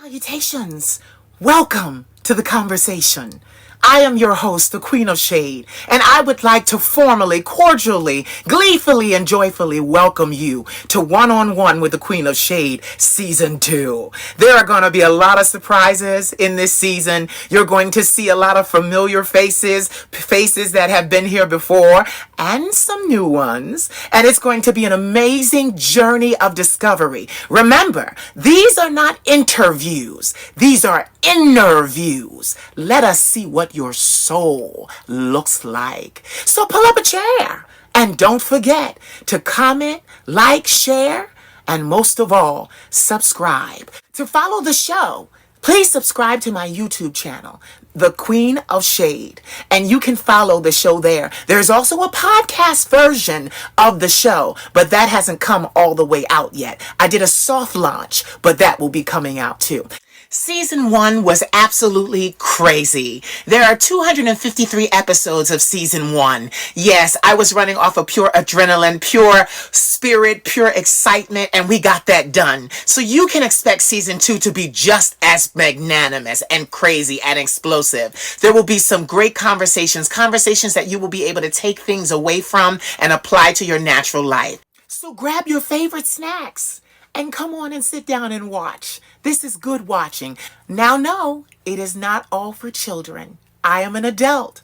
Salutations! Welcome to the conversation. I am your host, the Queen of Shade, and I would like to formally, cordially, gleefully, and joyfully welcome you to One-on-One with the Queen of Shade Season 2. There are going to be a lot of surprises in this season. You're going to see a lot of familiar faces that have been here before, and some new ones. And it's going to be an amazing journey of discovery. Remember, these are not interviews. These are inner views. Let us see what your soul looks like. So pull up a chair and don't forget to comment, like, share, and most of all, subscribe. To follow the show, please subscribe to my YouTube channel, The Queen of Shade, and you can follow the show there. There's also a podcast version of the show, but that hasn't come all the way out yet. I did a soft launch, but that will be coming out too. Season 1 was absolutely crazy. There are 253 episodes of Season 1. Yes, I was running off of pure adrenaline, pure spirit, pure excitement, and we got that done. So you can expect Season 2 to be just as magnanimous and crazy and explosive. There will be some great conversations that you will be able to take things away from and apply to your natural life. So grab your favorite snacks and come on and sit down and watch. This is good watching. Now, no, it is not all for children. I am an adult,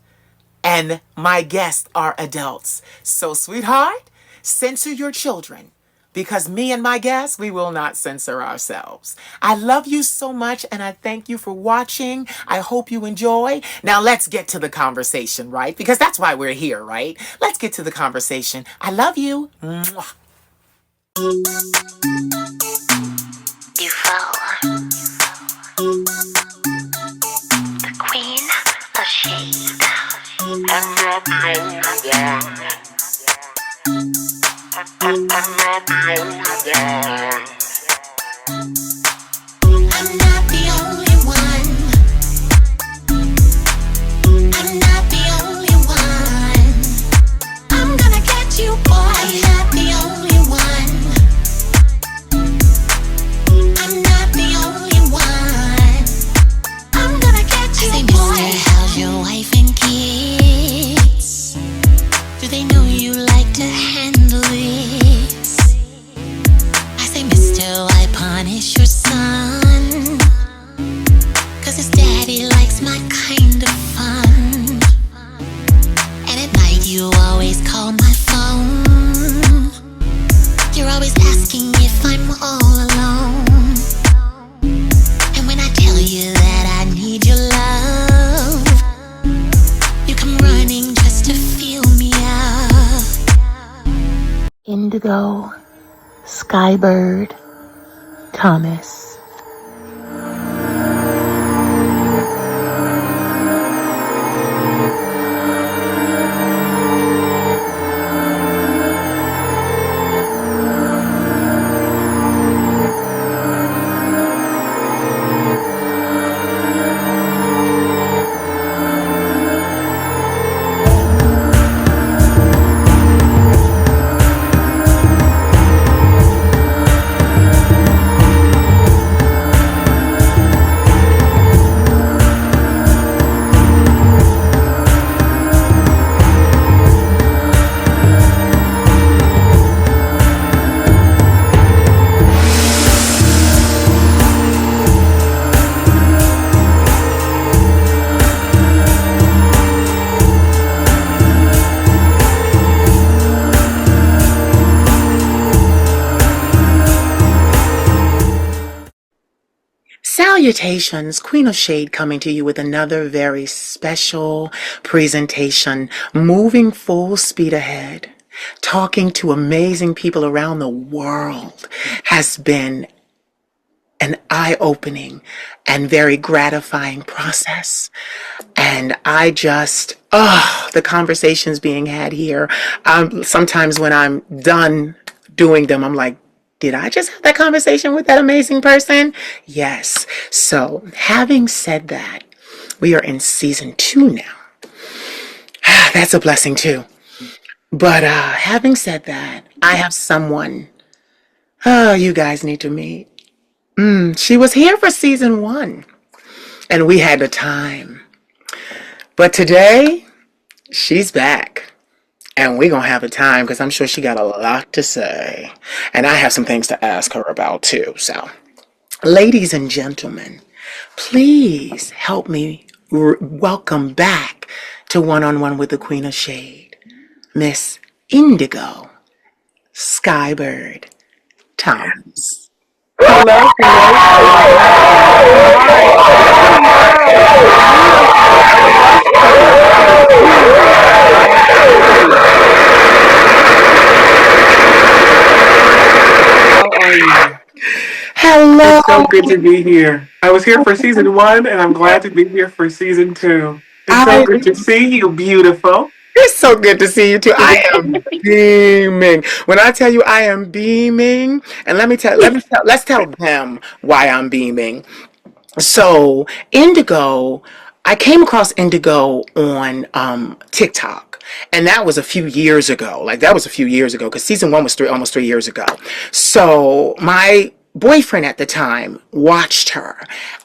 and my guests are adults. So, sweetheart, censor your children, because me and my guests, we will not censor ourselves. I love you so much, and I thank you for watching. I hope you enjoy. Now, let's get to the conversation, right? Because that's why we're here, right? Let's get to the conversation. I love you. Mwah. You fall. The Queen of Shade. I'm not the only one. I'm not the only one. I'm not the only one. I'm not the only one. I'm gonna get you, boy. I'm not the only one. I'm not the only one. I'm gonna get you, boy. I say, Mister, how's your wife and kids? Do they know you like to handle this? I say, Mister, why punish your son? 'Cause his daddy likes my kind of fun. And at night you always call my phone. You're always asking if I'm all alone. And when I tell you that I need your love, you come running just to feel me up. Indigo Sky Bird, Thomas. Salutations, Queen of Shade coming to you with another very special presentation, moving full speed ahead. Talking to amazing people around the world has been an eye-opening and very gratifying process. And I just, the conversations being had here, sometimes when I'm done doing them, I'm like, did I just have that conversation with that amazing person? Yes. So, having said that, we are in Season 2 now. That's a blessing too. But having said that, I have someone you guys need to meet. She was here for season 1, and we had a time. But today, she's back. And we're going to have a time because I'm sure she got a lot to say. And I have some things to ask her about too. So, ladies and gentlemen, please help me welcome back to One on One with the Queen of Shade, Miss Indigo Sky Bird Thomas. Hello, hello, hello. My world, beautiful, illustrious queen. How are you? How are you? Hello. It's so good to be here. I was here for season one, and I'm glad to be here for season two. It's so I good to see you, beautiful. It's so good to see you too. I am beaming. When I tell you I am beaming, and let's tell them why I'm beaming. So, Indigo, I came across Indigo on TikTok. And that was a few years ago. Like, that was a few years ago because season 1 was almost 3 years ago. So, my boyfriend at the time watched her,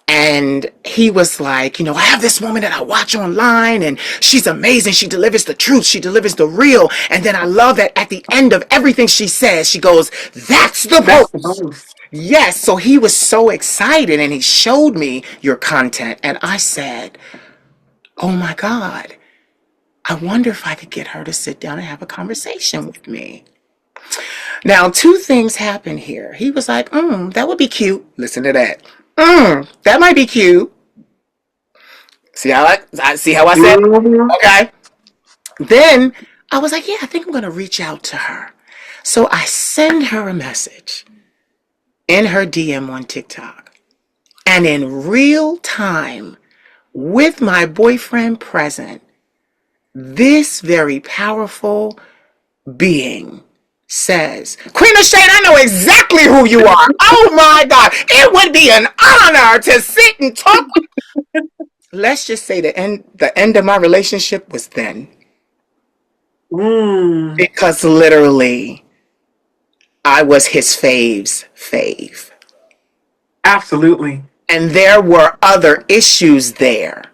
and he was like, I have this woman that I watch online, and she's amazing. She delivers the truth, she delivers the real. And then I love that at the end of everything she says, she goes, "That's the That's the post." most. Yes, so he was so excited and he showed me your content, and I said, "Oh my God, I wonder if I could get her to sit down and have a conversation with me." Now, two things happened here. He was like, that would be cute. Listen to that. That might be cute. See how I said? Mhm. Okay. Then I was like, yeah, I think I'm going to reach out to her. So I send her a message in her DM on TikTok. And in real time, with my boyfriend present, this very powerful being says, "Queen of Shade, I know exactly who you are. Oh my God, it would be an honor to sit and talk." Let's just say the end of my relationship was then. Mm, Because literally, I was his fave's fave. absolutely. And there were other issues there.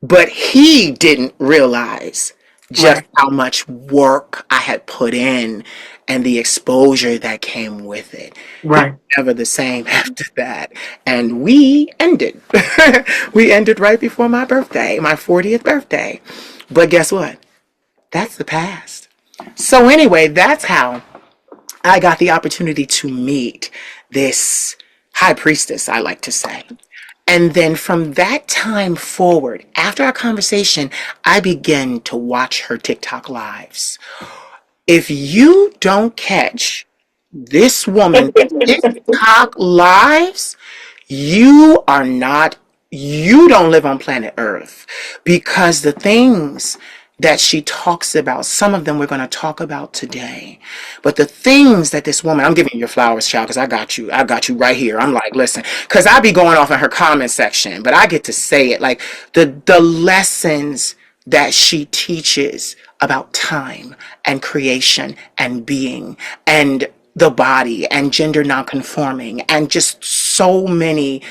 But he didn't realize just Right, how much work I had put in and the exposure that came with it. He was right. never the same after that. And we ended. We ended right before my birthday, my 40th birthday. But guess what? That's the past. So, anyway, that's how I got the opportunity to meet this high priestess, I like to say. And then from that time forward, after our conversation, I began to watch her TikTok lives. If you don't catch this woman TikTok lives, you are not, you don't live on planet Earth, because the things that she talks about, some of them we're going to talk about today. But the things that this woman, I'm giving you your flowers, child, because I got you right here. I'm like, listen, because I be going off in her comment section, but I get to say it. Like, the lessons that she teaches about time and creation and being and the body and gender nonconforming and just so many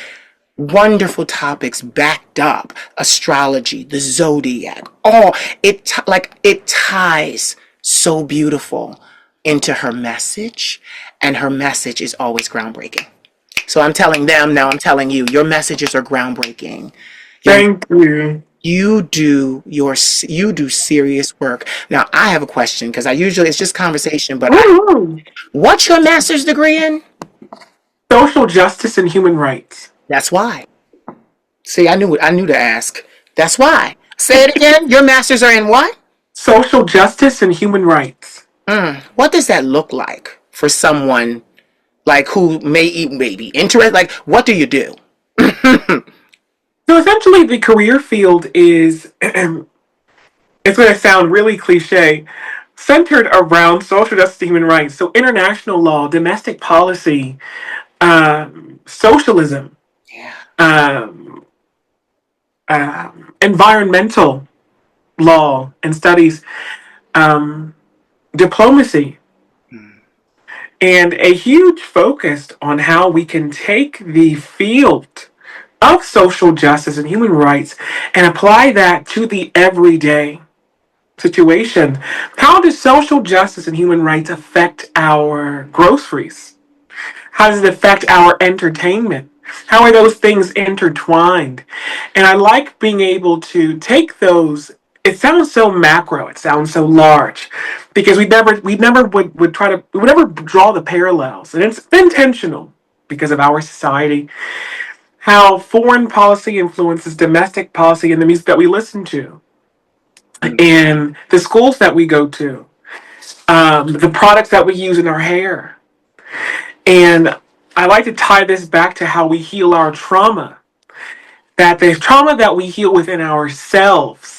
wonderful topics backed up, astrology, the zodiac, all it ties so beautiful into her message, and her message is always groundbreaking. So I'm telling them, now I'm telling you, your messages are groundbreaking. Your Thank you. you do serious work. Now I have a question, because I usually, it's just conversation, but Woo-hoo. what's your master's degree in? Social justice and human rights. That's why. See, I knew to ask. That's why. Say it again. Your masters are in what? Social justice and human rights. What does that look like for someone like who may be interested? Like, what do you do? So essentially, the career field is, it's going to sound really cliche, centered around social justice and human rights. So international law, domestic policy, socialism, Yeah. um, environmental law and studies, um, diplomacy, and a huge focus on how we can take the field of social justice and human rights and apply that to the everyday situation. How does social justice and human rights affect our groceries? How does it affect our entertainment? How are those things intertwined? And I like being able to take those. It sounds so macro, it sounds so large, because we would never draw the parallels. And it's intentional because of our society, how foreign policy influences domestic policy in the music that we listen to, and the schools that we go to, the products that we use in our hair. And I like to tie this back to how we heal our trauma. That the trauma that we heal within ourselves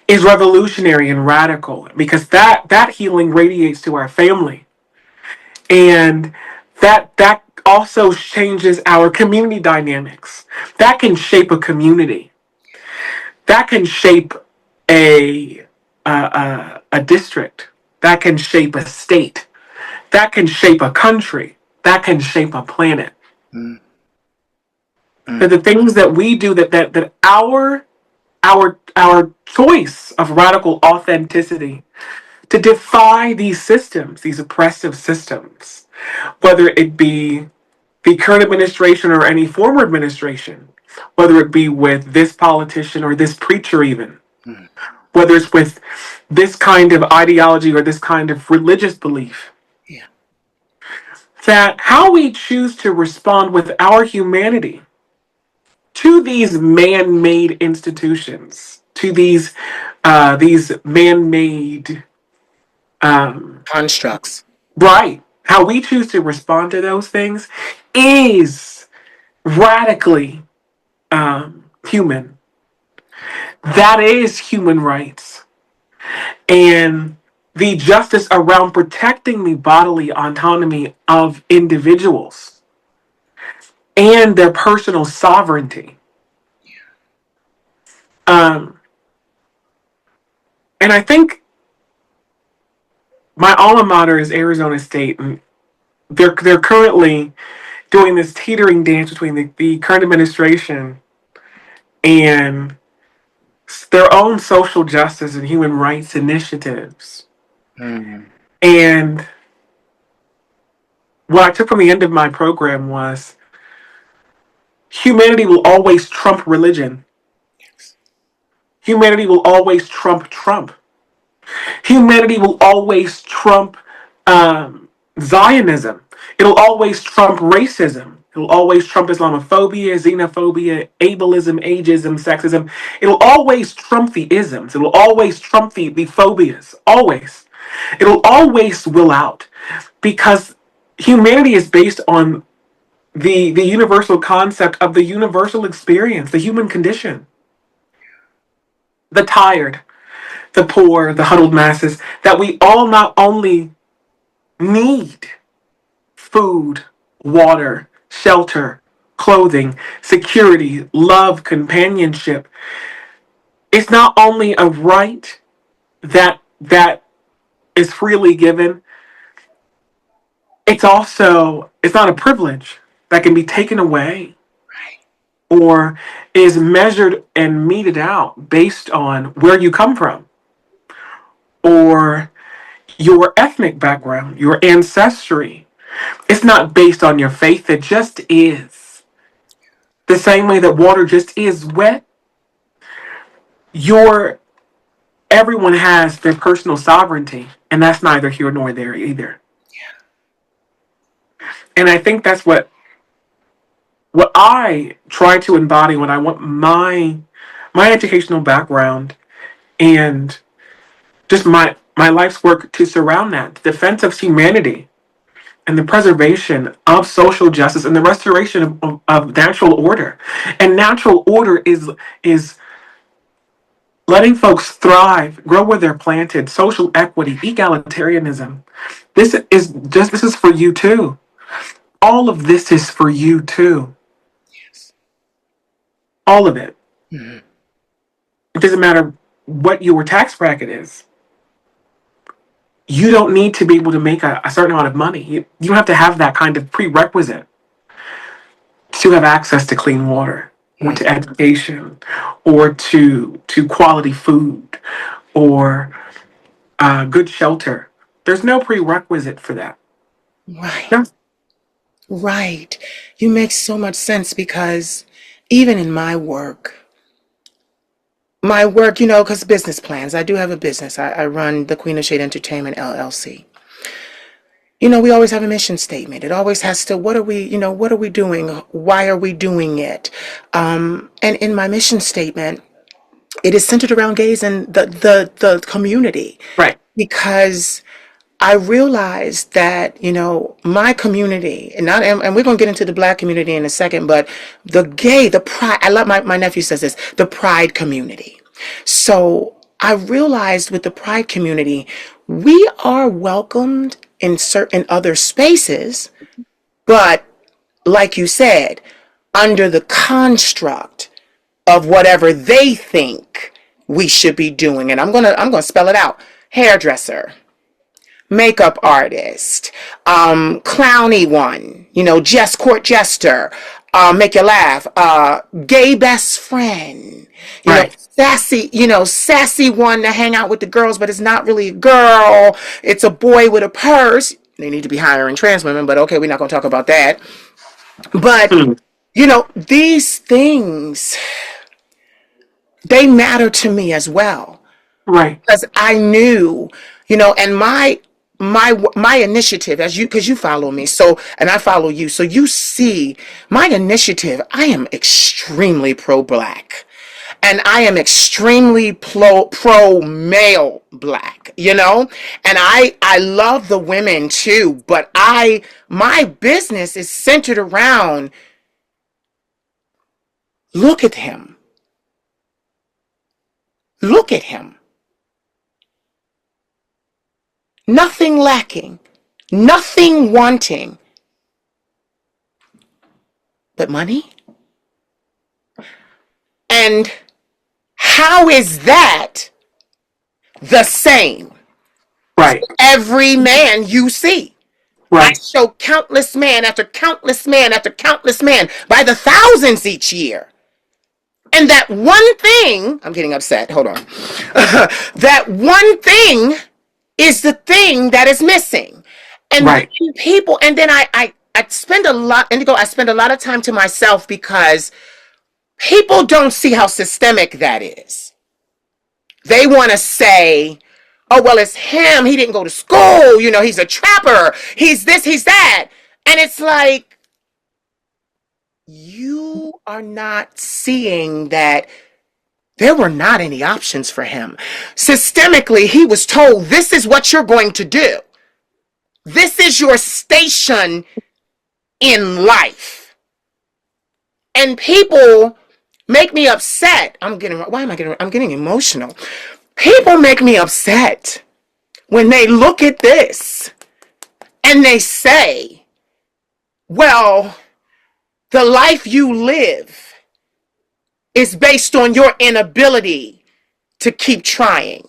is revolutionary and radical, because that healing radiates to our family. And that also changes our community dynamics. That can shape a community. That can shape a district. That can shape a state. That can shape a country. That can shape a planet. That the things that we do, that our choice of radical authenticity to defy these systems, these oppressive systems, whether it be the current administration or any former administration, whether it be with this politician or this preacher, even, whether it's with this kind of ideology or this kind of religious belief, that how we choose to respond with our humanity to these man-made institutions, to these man-made Constructs. right, how we choose to respond to those things is radically human. That is human rights. And the justice around protecting the bodily autonomy of individuals and their personal sovereignty. And I think my alma mater is Arizona State, and they're currently doing this teetering dance between the current administration and their own social justice and human rights initiatives. And what I took from the end of my program was humanity will always trump religion. Humanity will always trump Trump. Humanity will always trump Zionism. It'll always trump racism. It'll always trump Islamophobia, xenophobia, ableism, ageism, sexism. It'll always trump the isms. It'll always trump the phobias. Always. It'll always will out. Because humanity is based on the universal concept of the universal experience, the human condition. The tired, the poor, the huddled masses, that we all not only need food, water, shelter, clothing, security, love, companionship. It's not only a right that is freely given, it's not a privilege that can be taken away or is measured and meted out based on where you come from or your ethnic background, your ancestry. It's not based on your faith, it just is. The same way that water just is wet, everyone has their personal sovereignty, and that's neither here nor there either. And I think that's what I try to embody when I want my educational background and just my life's work to surround that, the defense of humanity and the preservation of social justice and the restoration of natural order. And natural order is letting folks thrive, grow where they're planted, social equity, egalitarianism. This is for you too. All of this is for you too. All of it. It doesn't matter what your tax bracket is. you don't need to be able to make a certain amount of money. You don't have to have that kind of prerequisite to have access to clean water or Mm. to education or to quality food or good shelter. There's no prerequisite for that. Right. No. Right. You make so much sense because even in my work, because business plans, I do have a business. I run the Queen of Shade Entertainment LLC. We always have a mission statement. It always has to, what are we doing? Why are we doing it? And in my mission statement, it is centered around gays and the community Right. because I realized that, my community, and we're going to get into the black community in a second, but the pride, I love my nephew says this, the pride community. So I realized with the pride community, we are welcomed in certain other spaces, but like you said, under the construct of whatever they think we should be doing. And I'm gonna spell it out. Hairdresser, makeup artist, clowny one, jest court jester, make you laugh, gay best friend, Right. sassy one to hang out with the girls, but it's not really a girl. It's a boy with a purse. They need to be hiring trans women, but okay, we're not going to talk about that. But, Hmm. these things, they matter to me as well Right. because I knew, and my initiative as because you follow me, so, and I follow you, so you see my initiative. I am extremely pro black, and I am extremely pro male black, and I love the women too, but my business is centered around, look at him, look at him, nothing lacking, nothing wanting but money. And how is that the same Right. every man you see? I Right. show countless man after countless man after countless man by the thousands each year. And that one thing, I'm getting upset, hold on. That one thing is the thing that is missing. And Right. then people, and then I spend a lot, Indigo, I spend a lot of time to myself because people don't see how systemic that is. They want to say, oh, well, it's him. He didn't go to school. He's a trapper. He's this, he's that. And it's like, you are not seeing that there were not any options for him. Systemically, he was told, this is what you're going to do. This is your station in life. And people make me upset. I'm getting emotional. People make me upset when they look at this and they say, well, the life you live is based on your inability to keep trying,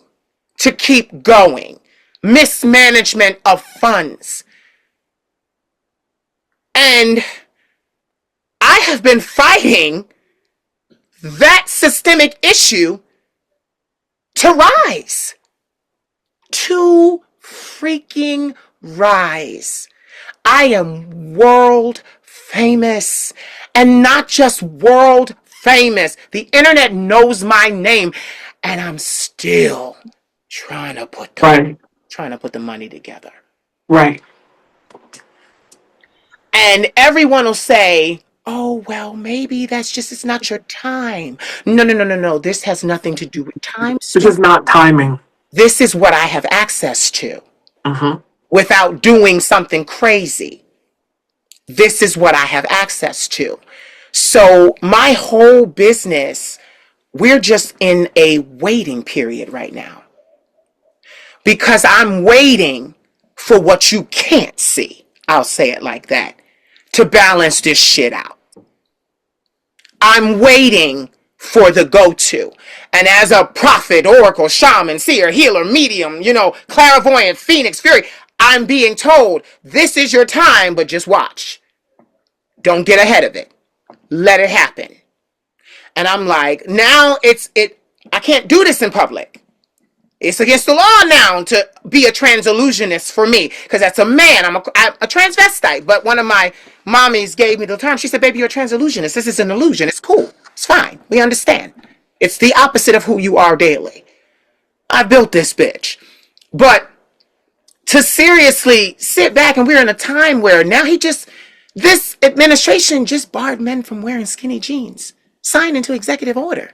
to keep going, mismanagement of funds. And I have been fighting that systemic issue to rise, to freaking rise. I am world famous, and not just world famous. The internet knows my name, and I'm still trying to put Right. the money together. Right. And everyone will say, oh, well, maybe it's not your time. No, no, no, no, no. This has nothing to do with time, This sweet. is not timing. This is what I have access to Mm-hmm. without doing something crazy. This is what I have access to. So my whole business, we're just in a waiting period right now because I'm waiting for what you can't see. I'll say it like that, to balance this shit out. I'm waiting for the go-to. And as a prophet, oracle, shaman, seer, healer, medium, clairvoyant, phoenix, fury, I'm being told this is your time, but just watch. Don't get ahead of it. Let it happen. And I'm like, now I can't do this in public. It's against the law now to be a transillusionist for me, because that's a man. I'm a transvestite. But one of my mommies gave me the term. She said, baby, you're a transillusionist. This is an illusion. It's cool. It's fine. We understand. It's the opposite of who you are daily. I built this bitch. But to seriously sit back, and we're in a time where now this administration just barred men from wearing skinny jeans, signed into executive order.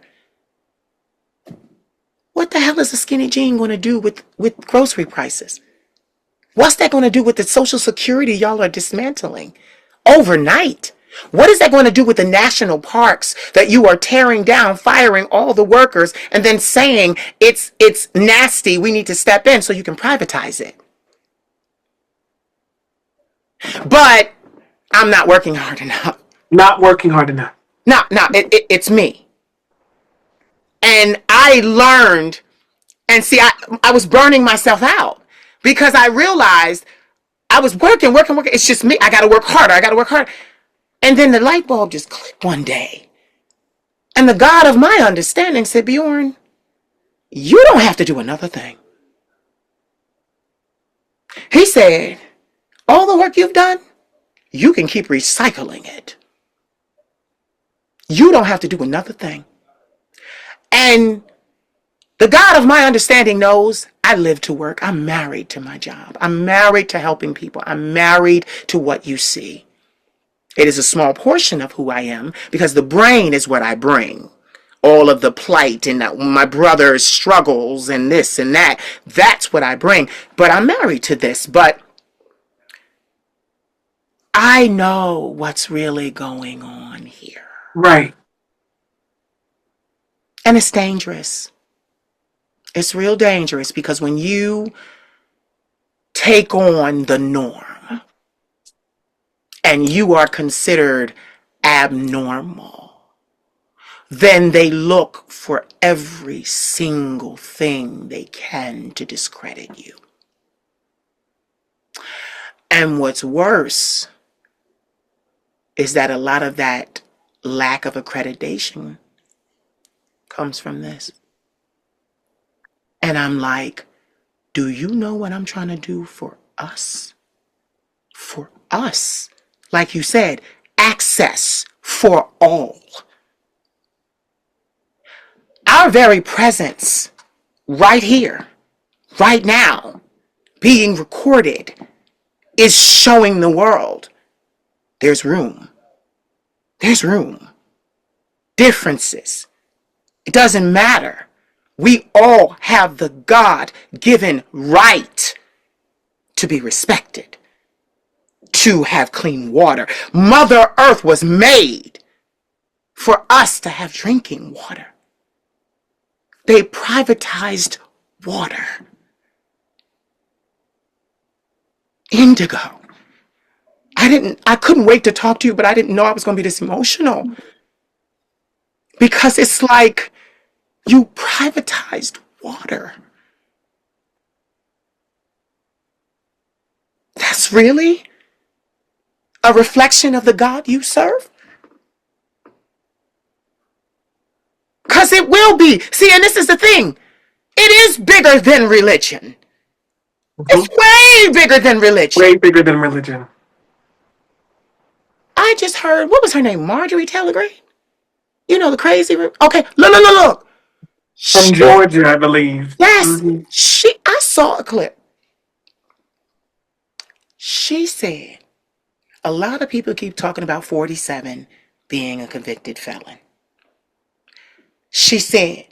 What the hell is a skinny jean going to do with grocery prices? What's that going to do with the Social Security y'all are dismantling overnight? What is that going to do with the national parks that you are tearing down, firing all the workers, and then saying it's nasty, we need to step in so you can privatize it? But I'm not working hard enough. Not working hard enough. No, it's me. And I learned, and see, I was burning myself out because I realized I was working. It's just me. I got to work harder. And then the light bulb just clicked one day. And the God of my understanding said, Bjorn, you don't have to do another thing. He said, all the work you've done, you can keep recycling it. You don't have to do another thing. And the God of my understanding knows I live to work. I'm married to my job. I'm married to helping people. I'm married to what you see. It is a small portion of who I am because the brain is what I bring. All of the plight and my brother's struggles and this and that. That's what I bring. But I'm married to this. But I know what's really going on here. Right. And it's dangerous. It's real dangerous because when you take on the norm and you are considered abnormal, then they look for every single thing they can to discredit you. And what's worse is that a lot of that lack of accreditation comes from this. And I'm like, do you know what I'm trying to do for us? For us. Like you said, access for all. Our very presence right here, right now, being recorded is showing the world there's room. There's room. Differences. It doesn't matter. We all have the God-given right to be respected, to have clean water. Mother Earth was made for us to have drinking water. They privatized water. Indigo. I couldn't wait to talk to you, but I didn't know I was going to be this emotional. Because it's like you privatized water. That's really a reflection of the God you serve? Because it will be. See, and this is the thing. It is bigger than religion. It's way bigger than religion. Way bigger than religion. I just heard, what was her name? Marjorie Taylor Greene? You know, the crazy. Okay, look. From Georgia, I believe. Yes, I saw a clip. She said, a lot of people keep talking about 47 being a convicted felon. She said,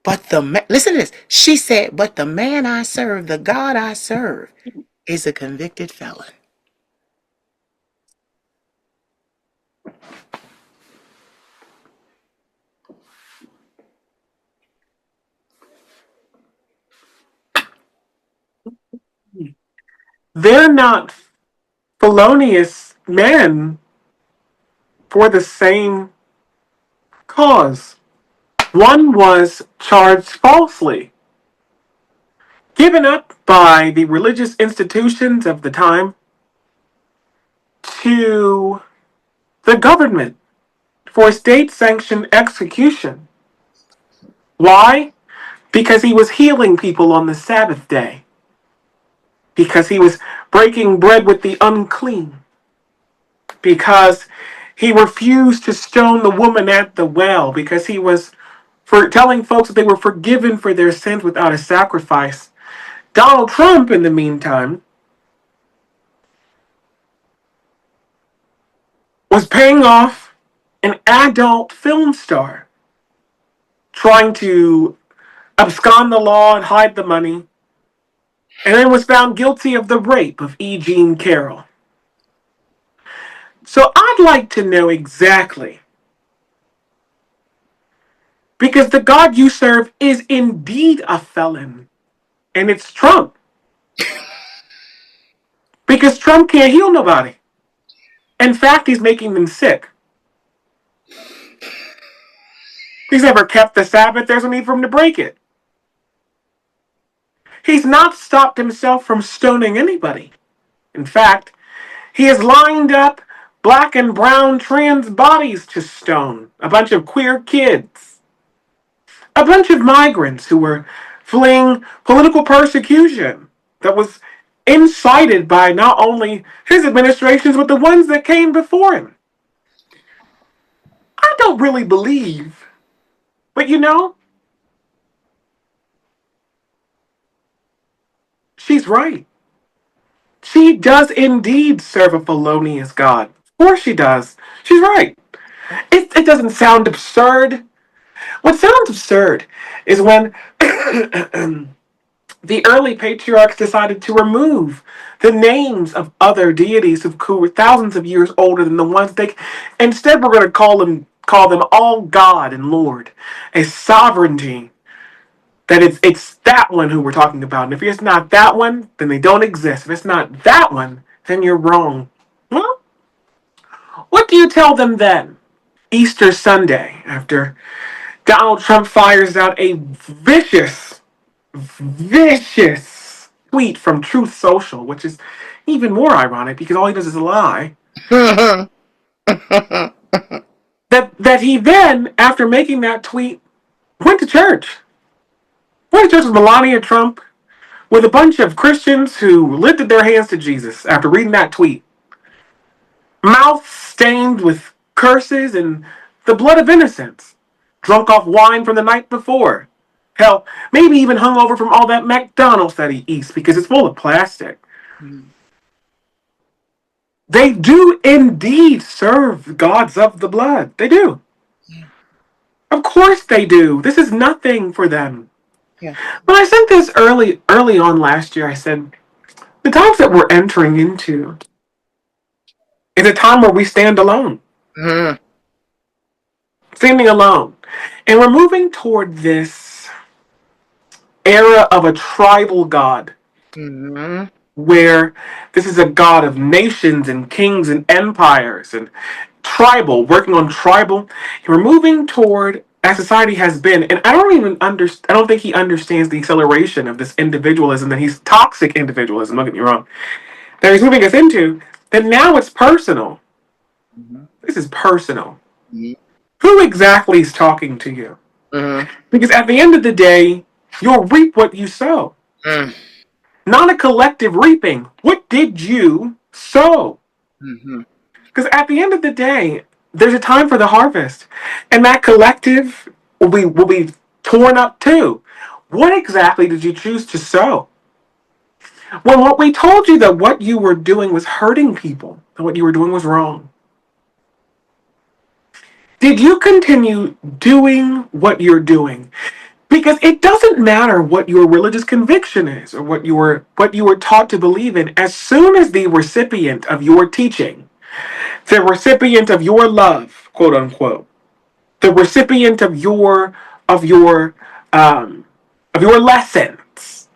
listen to this. She said, but the man I serve, the God I serve, is a convicted felon. They're not felonious men for the same because one was charged falsely, given up by the religious institutions of the time to the government for state sanctioned execution. Why? Because he was healing people on the Sabbath day. Because he was breaking bread with the unclean. Because he refused to stone the woman at the well. Because he was for telling folks that they were forgiven for their sins without a sacrifice. Donald Trump, in the meantime, was paying off an adult film star, trying to abscond the law and hide the money, and then was found guilty of the rape of E. Jean Carroll. So I'd like to know exactly, because the God you serve is indeed a felon, and it's Trump. Because Trump can't heal nobody. In fact, he's making them sick. He's never kept the Sabbath. There's no need for him to break it. He's not stopped himself from stoning anybody. In fact, he has lined up black and brown trans bodies to stone. A bunch of queer kids. A bunch of migrants who were fleeing political persecution that was incited by not only his administrations, but the ones that came before him. I don't really believe, but she's right. She does indeed serve a felonious God. Of course she does. She's right. It doesn't sound absurd. What sounds absurd is when the early patriarchs decided to remove the names of other deities who were thousands of years older than the ones they. Instead, we're going to call them all God and Lord, a sovereignty. That it's that one who we're talking about. And if it's not that one, then they don't exist. If it's not that one, then you're wrong. Well, what do you tell them then? Easter Sunday, after Donald Trump fires out a vicious tweet from Truth Social, which is even more ironic because all he does is lie. that he then, after making that tweet, went to church. Went to church with Melania Trump, with a bunch of Christians who lifted their hands to Jesus after reading that tweet. Mouth stained with curses and the blood of innocents. Drunk off wine from the night before. Hell, maybe even hungover from all that McDonald's that he eats because it's full of plastic. They do indeed serve gods of the blood. They do. Of course they do. This is nothing for them. Yeah. When I said this early on last year, I said, the times that we're entering into is a time where we stand alone. Mm. Standing alone. And we're moving toward this era of a tribal god. Mm-hmm. Where this is a god of nations and kings and empires and tribal, working on tribal. And we're moving toward, as society has been, and I don't think he understands the acceleration of this individualism, that he's toxic individualism, don't get me wrong, that he's moving us into, that now it's personal. Mm-hmm. This is personal. Mm-hmm. Who exactly is talking to you? Mm-hmm. Because at the end of the day, you'll reap what you sow. Mm. Not a collective reaping. What did you sow? Mm-hmm. Because at the end of the day, there's a time for the harvest. And that collective will be torn up too. What exactly did you choose to sow? When what we told you that what you were doing was hurting people, and what you were doing was wrong. Did you continue doing what you're doing? Because it doesn't matter what your religious conviction is or what you were taught to believe in. As soon as the recipient of your teaching, the recipient of your love, quote unquote, the recipient of um, your lessons,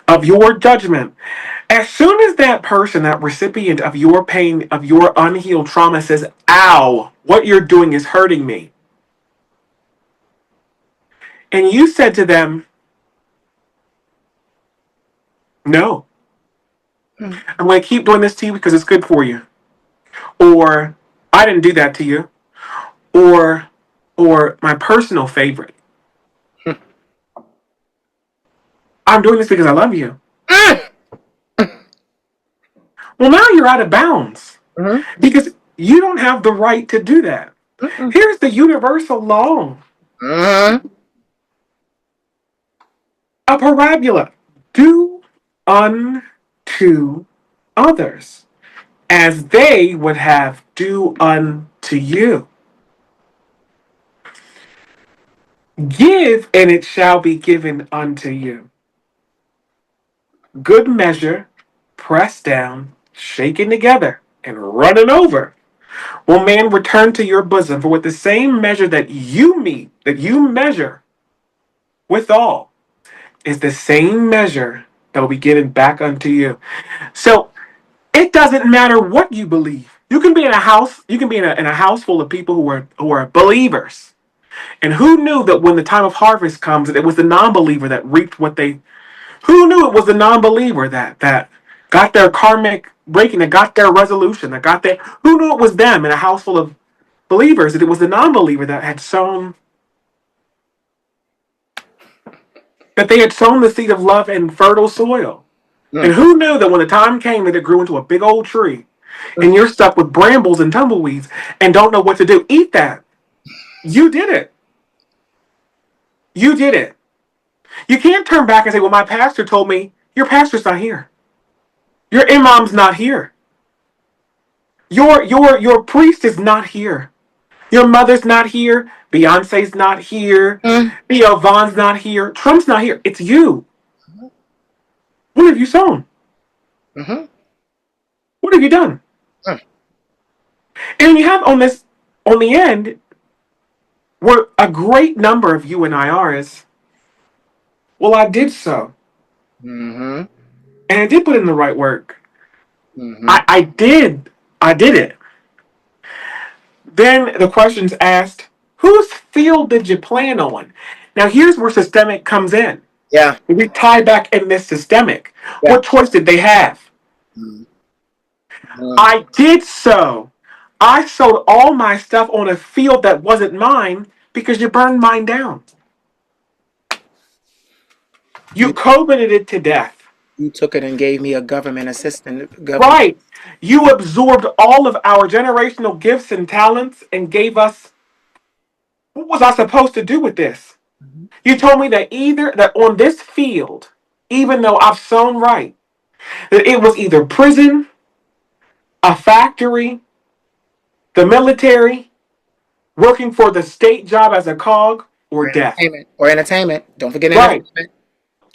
of your judgment, as soon as that person, that recipient of your pain, of your unhealed trauma says, "Ow, what you're doing is hurting me," and you said to them, no, I'm going to keep doing this to you because it's good for you. Or, I didn't do that to you. Or, my personal favorite, I'm doing this because I love you. Well, now you're out of bounds because you don't have the right to do that. Here's the universal law, a parabola. Do unto others as they would have do unto you. Give, and it shall be given unto you. Good measure, pressed down, shaken together, and running over, will man return to your bosom. For with the same measure that you meet, that you measure withal, is the same measure that will be given back unto you. So it doesn't matter what you believe. You can be in a house. You can be in a house full of people who are believers. And who knew that when the time of harvest comes, that it was the non-believer that reaped what they. Who knew it was the non-believer that got their karmic breaking, that got their resolution, that got their. Who knew it was them in a house full of believers, that it was the non-believer that had sown, that they had sown the seed of love in fertile soil. And who knew that when the time came that it grew into a big old tree and you're stuck with brambles and tumbleweeds and don't know what to do? Eat that. You did it. You did it. You can't turn back and say, well, my pastor told me. Your pastor's not here. Your imam's not here. Your priest is not here. Your mother's not here. Beyonce's not here. Theo Vaughn's not here. Trump's not here. It's you. What have you sown? What have you done? And you have on the end, where a great number of you and I are is, well, I did so. And I did put in the right work. I did it. Then the question's asked, whose field did you plan on? Now here's where systemic comes in. Yeah. We tie back in this systemic. Yeah. What choice did they have? I did so. I sold all my stuff on a field that wasn't mine because you burned mine down. You coveted it to death. You took it and gave me a government assistant. Right. You absorbed all of our generational gifts and talents and gave us. What was I supposed to do with this? You told me that that on this field, even though I've sown right, that it was either prison, a factory, the military, working for the state job as a cog, or death. Entertainment. Don't forget Right. entertainment.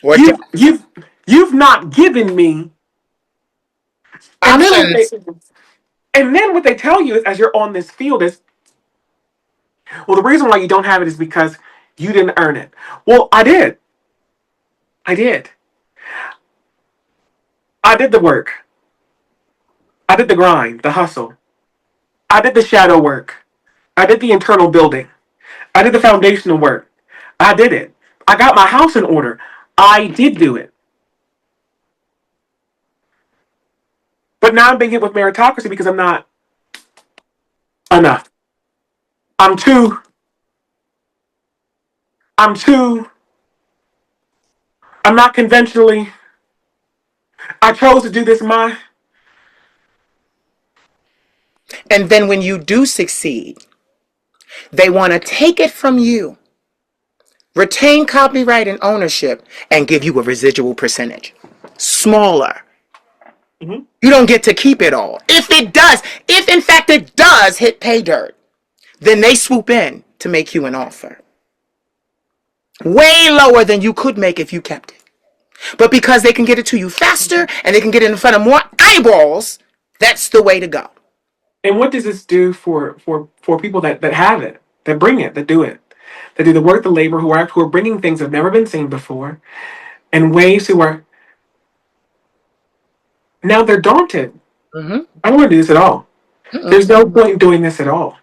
Or You've not given me. And then what they tell you is, as you're on this field is, well, the reason why you don't have it is because you didn't earn it. Well, I did. I did. I did the work. I did the grind, the hustle. I did the shadow work. I did the internal building. I did the foundational work. I did it. I got my house in order. I did do it. But now I'm being hit with meritocracy because I'm not enough. I'm too. I'm not conventionally. I chose to do this And then when you do succeed, they want to take it from you, retain copyright and ownership, and give you a residual percentage. Smaller. You don't get to keep it all. If in fact it does hit pay dirt, then they swoop in to make you an offer. Way lower than you could make if you kept it. But because they can get it to you faster and they can get it in front of more eyeballs, that's the way to go. And what does this do for people that have it, that bring it, that do it, that do the work, the labor, who are bringing things that have never been seen before, and ways who are now they're daunted. I don't want to do this at all. There's no point in doing this at all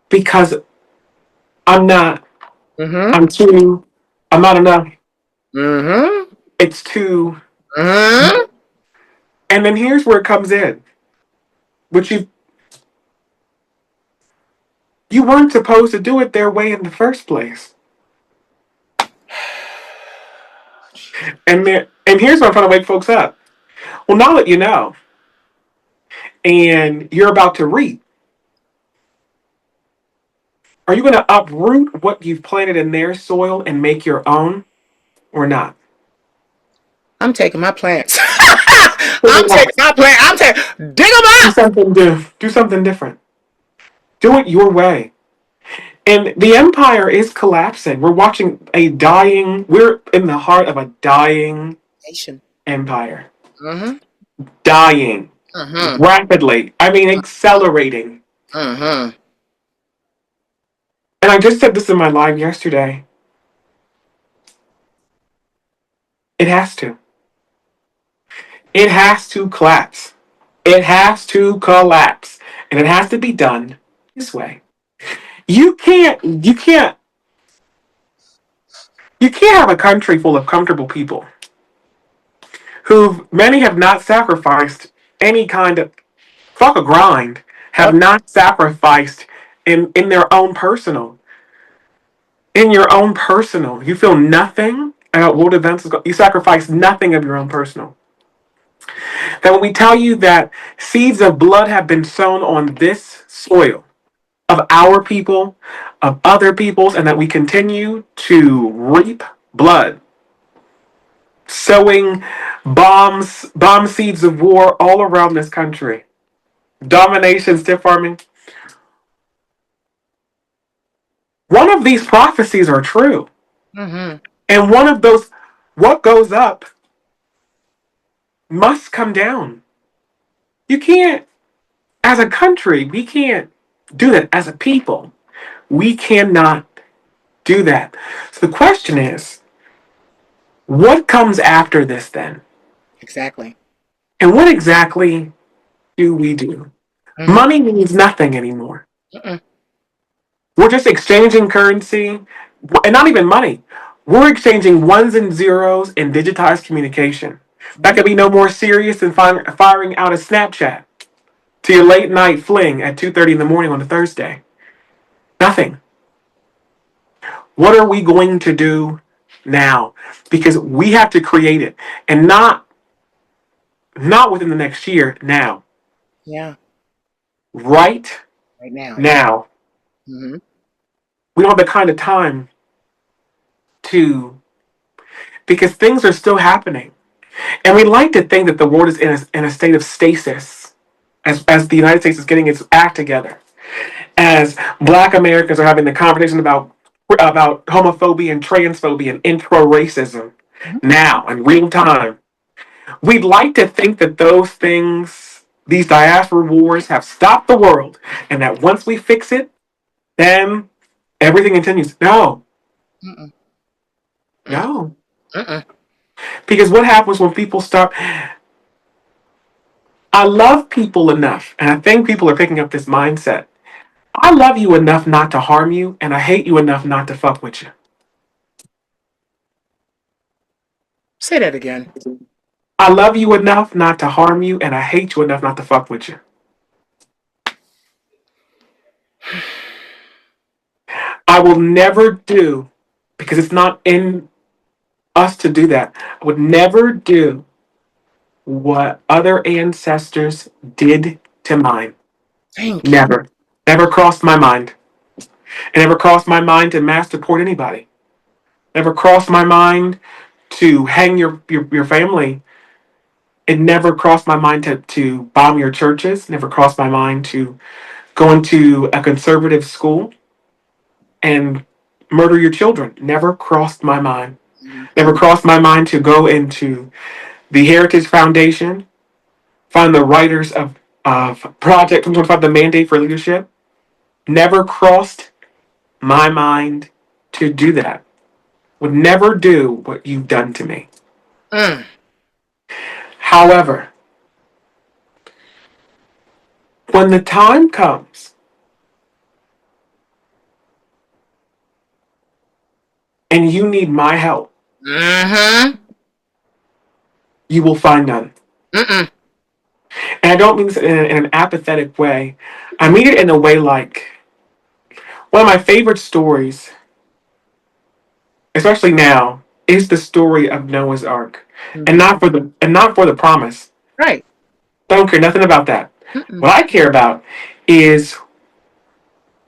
because I'm not Mm-hmm. I'm too, I'm not enough. Mm-hmm. It's too, Mm-hmm. and then here's where it comes in, which you weren't supposed to do it their way in the first place. And here's what I'm trying to wake folks up. Well, now that you know, and you're about to reap, are you going to uproot what you've planted in their soil and make your own, or not? I'm taking my plants. Figure I'm it taking out. my plant. I'm taking dig them Do up. something do something different. Do it your way. And the empire is collapsing. We're watching a dying. We're in the heart of a dying Nation. empire. Mm-hmm. Dying Mm-hmm. rapidly. I mean, accelerating. Mm-hmm. And I just said this in my live yesterday. It has to. It has to collapse. It has to collapse. And it has to be done this way. You can't have a country full of comfortable people who many have not sacrificed any kind of fuck a grind, have Yep. not sacrificed in their own personal. In your own personal. You feel nothing about world events. You sacrifice nothing of your own personal. That when we tell you that seeds of blood have been sown on this soil of our people, of other peoples, and that we continue to reap blood, sowing bomb seeds of war all around this country, domination, stiff arming. One of these prophecies are true. Mm-hmm. And one of those, what goes up must come down. You can't, as a country, we can't do that. As a people, we cannot do that. So the question is, what comes after this then? Exactly. And what exactly do we do? Mm-hmm. Money means nothing anymore. Mm-mm. We're just exchanging currency, and not even money. We're exchanging ones and zeros in digitized communication. That Mm-hmm. could be no more serious than firing out a Snapchat to your late night fling at 2:30 in the morning on a Thursday. Nothing. What are we going to do now? Because we have to create it, and not within the next year. Now, Yeah. right Right now. now, Mm-hmm. we don't have the kind of time to, because things are still happening. And we like to think that the world is in a state of stasis as the United States is getting its act together. As Black Americans are having the conversation about homophobia and transphobia and intro racism now in real time. We'd like to think that those things, these diaspora wars, have stopped the world, and that once we fix it, then everything continues. No, Mm-mm. no. Mm-mm. Because what happens when people start? I love people enough, and I think people are picking up this mindset. I love you enough not to harm you, and I hate you enough not to fuck with you. Say that again. I love you enough not to harm you, and I hate you enough not to fuck with you. I will never do, because it's not in us to do that. I would never do what other ancestors did to mine. Thank you. Never. Never crossed my mind. It never crossed my mind to mass deport anybody. Never crossed my mind to hang your family. It never crossed my mind to bomb your churches. Never crossed my mind to go into a conservative school and murder your children. Never crossed my mind. Mm-hmm. Never crossed my mind to go into the Heritage Foundation, find the writers of Project 2025, the mandate for leadership. Never crossed my mind to do that. Would never do what you've done to me. Mm. However, when the time comes and you need my help, Mm-hmm. you will find none. Mm-mm. And I don't mean this in an apathetic way. I mean it in a way like one of my favorite stories, especially now, is the story of Noah's Ark, and Mm-hmm. not for the promise. Right. I don't care nothing about that. Mm-mm. What I care about is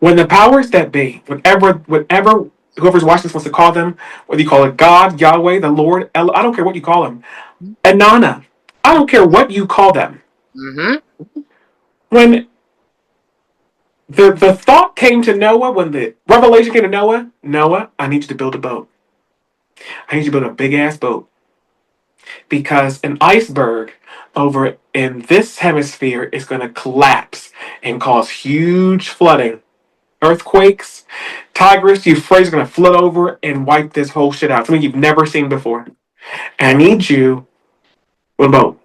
when the powers that be, whatever whoever's watching this wants to call them, whether you call it God, Yahweh, the Lord, I don't care what you call them, Anana, I don't care what you call them. Mm-hmm. When the thought came to Noah, when the revelation came to Noah, Noah, I need you to build a boat. I need you to build a big ass boat because an iceberg over in this hemisphere is going to collapse and cause huge flooding, earthquakes. Tigris, Euphrates are going to flood over and wipe this whole shit out. Something you've never seen before. And I need you with a boat.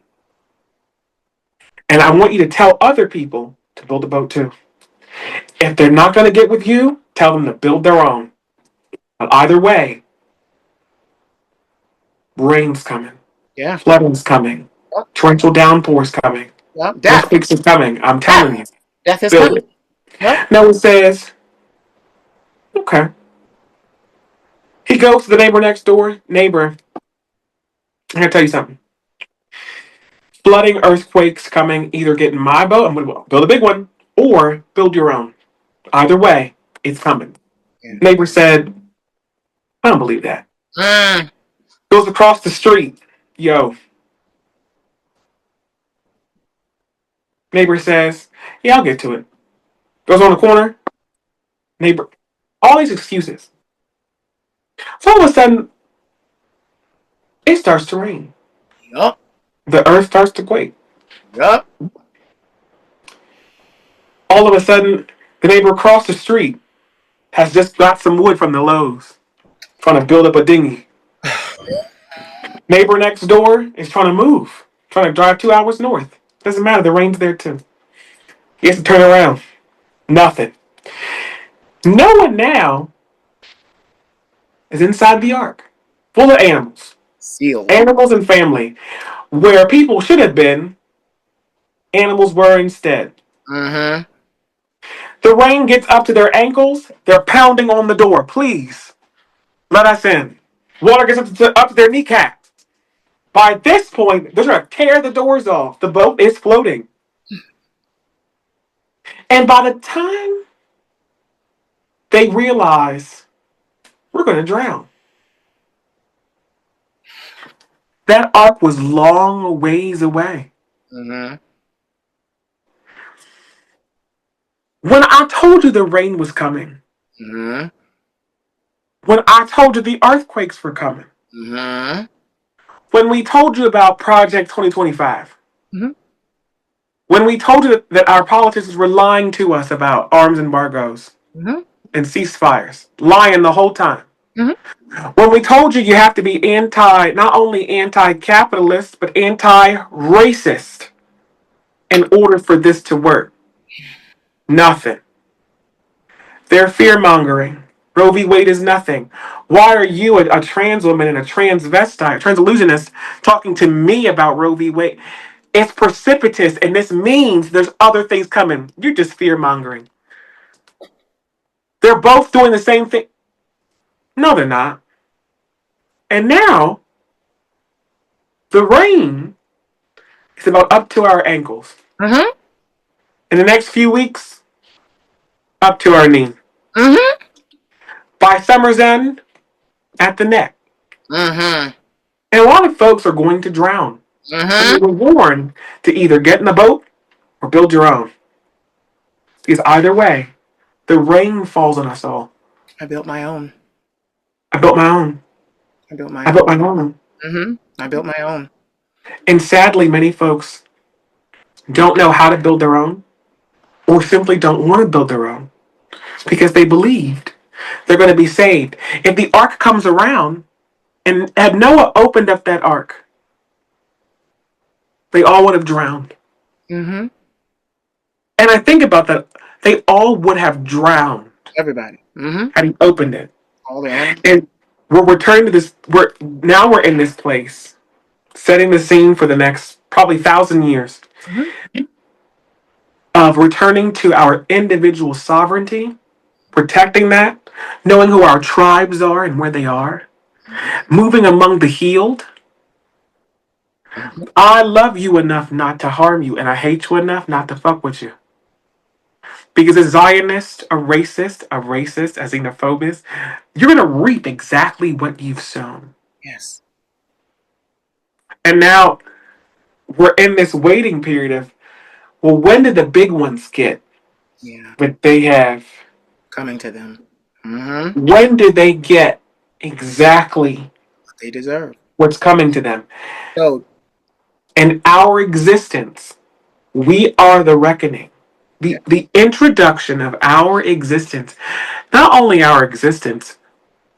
And I want you to tell other people to build a boat too. If they're not going to get with you, tell them to build their own. But either way, rain's coming, Yeah. flooding's coming, Yep. torrential downpours coming, Yep. Death. earthquakes are coming. I'm Death. telling you, Death is build coming. it. Yep. Noah says, okay. He goes to the neighbor next door. Neighbor, I'm going to tell you something. Flooding, earthquakes coming. Either get in my boat, I'm going to build a big one, or build your own. Either way, it's coming. Yeah. Neighbor said, I don't believe that. Mm. Goes across the street. Yo. Neighbor says, yeah, I'll get to it. Goes on the corner. Neighbor. All these excuses. So all of a sudden, it starts to rain. Yup. The earth starts to quake. Yup. All of a sudden, the neighbor across the street has just got some wood from the Lowe's, trying to build up a dinghy. Neighbor next door is trying to move, trying to drive 2 hours north. Doesn't matter, the rain's there too. He has to turn around. Nothing. No one now is inside the ark, full of animals. Sealed. Animals and family. Where people should have been, animals were instead. Mm-hmm. The rain gets up to their ankles, they're pounding on the door. Please, let us in. Water gets up to their kneecaps. By this point, they're trying to tear the doors off. The boat is floating. And by the time they realize we're going to drown, that ark was long ways away. Mm-hmm. When I told you the rain was coming, Mm-hmm. when I told you the earthquakes were coming, Mm-hmm. when we told you about Project 2025, Mm-hmm. when we told you that our politicians were lying to us about arms embargoes Mm-hmm. and ceasefires, lying the whole time. Mm-hmm. When we told you you have to be not only anti-capitalist, but anti-racist in order for this to work. Nothing. They're fear-mongering. Roe v. Wade is nothing. Why are you, a trans woman and a transvestite, transillusionist, talking to me about Roe v. Wade? It's precipitous, and this means there's other things coming. You're just fear-mongering. They're both doing the same thing. No, they're not. And now, the rain is about up to our ankles. Mm-hmm. In the next few weeks, up to our knee. Mm-hmm. By summer's end, at the neck. Mm-hmm. And a lot of folks are going to drown. But they Mm-hmm. were warned to either get in a boat or build your own. Because either way, the rain falls on us all. I built my own. I built my own. I built my I own. built my own. Mm-hmm. I built my own. And sadly, many folks don't know how to build their own or simply don't want to build their own because they believed they're going to be saved. If the ark comes around and had Noah opened up that ark, they all would have drowned. Mm-hmm. And I think about that. They all would have drowned Everybody. Mm-hmm. had he opened it. All the animals. And We're returning to this. We're in this place, setting the scene for the next probably 1,000 years Mhm. of returning to our individual sovereignty, protecting that, knowing who our tribes are and where they are, moving among the healed. Mhm. I love you enough not to harm you, and I hate you enough not to fuck with you. Because a Zionist, a racist, a xenophobist, you're gonna reap exactly what you've sown. Yes. And now we're in this waiting period of, well, when did the big ones get Yeah. what they have? Coming to them. Mm-hmm. When did they get exactly What they deserve. what's coming to them? So, And our existence, we are the reckoning. yeah. The introduction of our existence, not only our existence,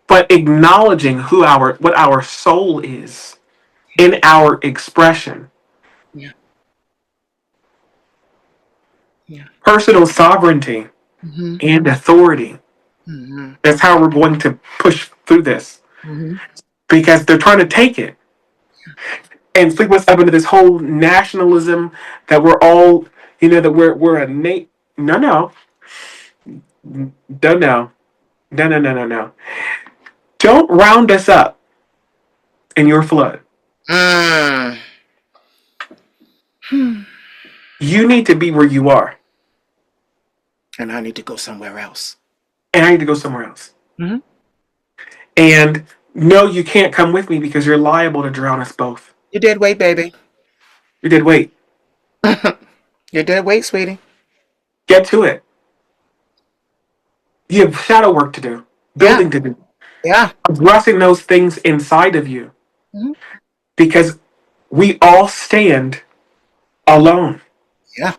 but acknowledging who our what our soul is in our expression. Yeah. Yeah. Personal sovereignty Mm-hmm. and authority. Mm-hmm. That's how we're going to push through this. Mm-hmm. Because they're trying to take it and sweep us up into this whole nationalism that we're all, that we're a no no no no no no no no no. Don't round us up in your flood. Mm. You need to be where you are, And I need to go somewhere else. and I need to go somewhere else. Mm-hmm. And no, you can't come with me because you're liable to drown us both. You did wait, baby. You did wait. You did wait, sweetie. Get to it. You have shadow work to do, Yeah. building to do, Yeah. addressing those things inside of you Mm-hmm. because we all stand alone. Yeah.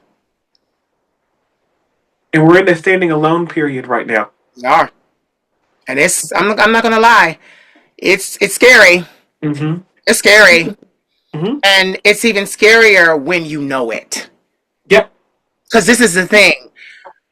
And we're in the standing alone period right now. We are. And I'm not gonna lie. It's scary. Mm-hmm. It's scary. Mm-hmm. And it's even scarier when you know it. Yep. Because this is the thing.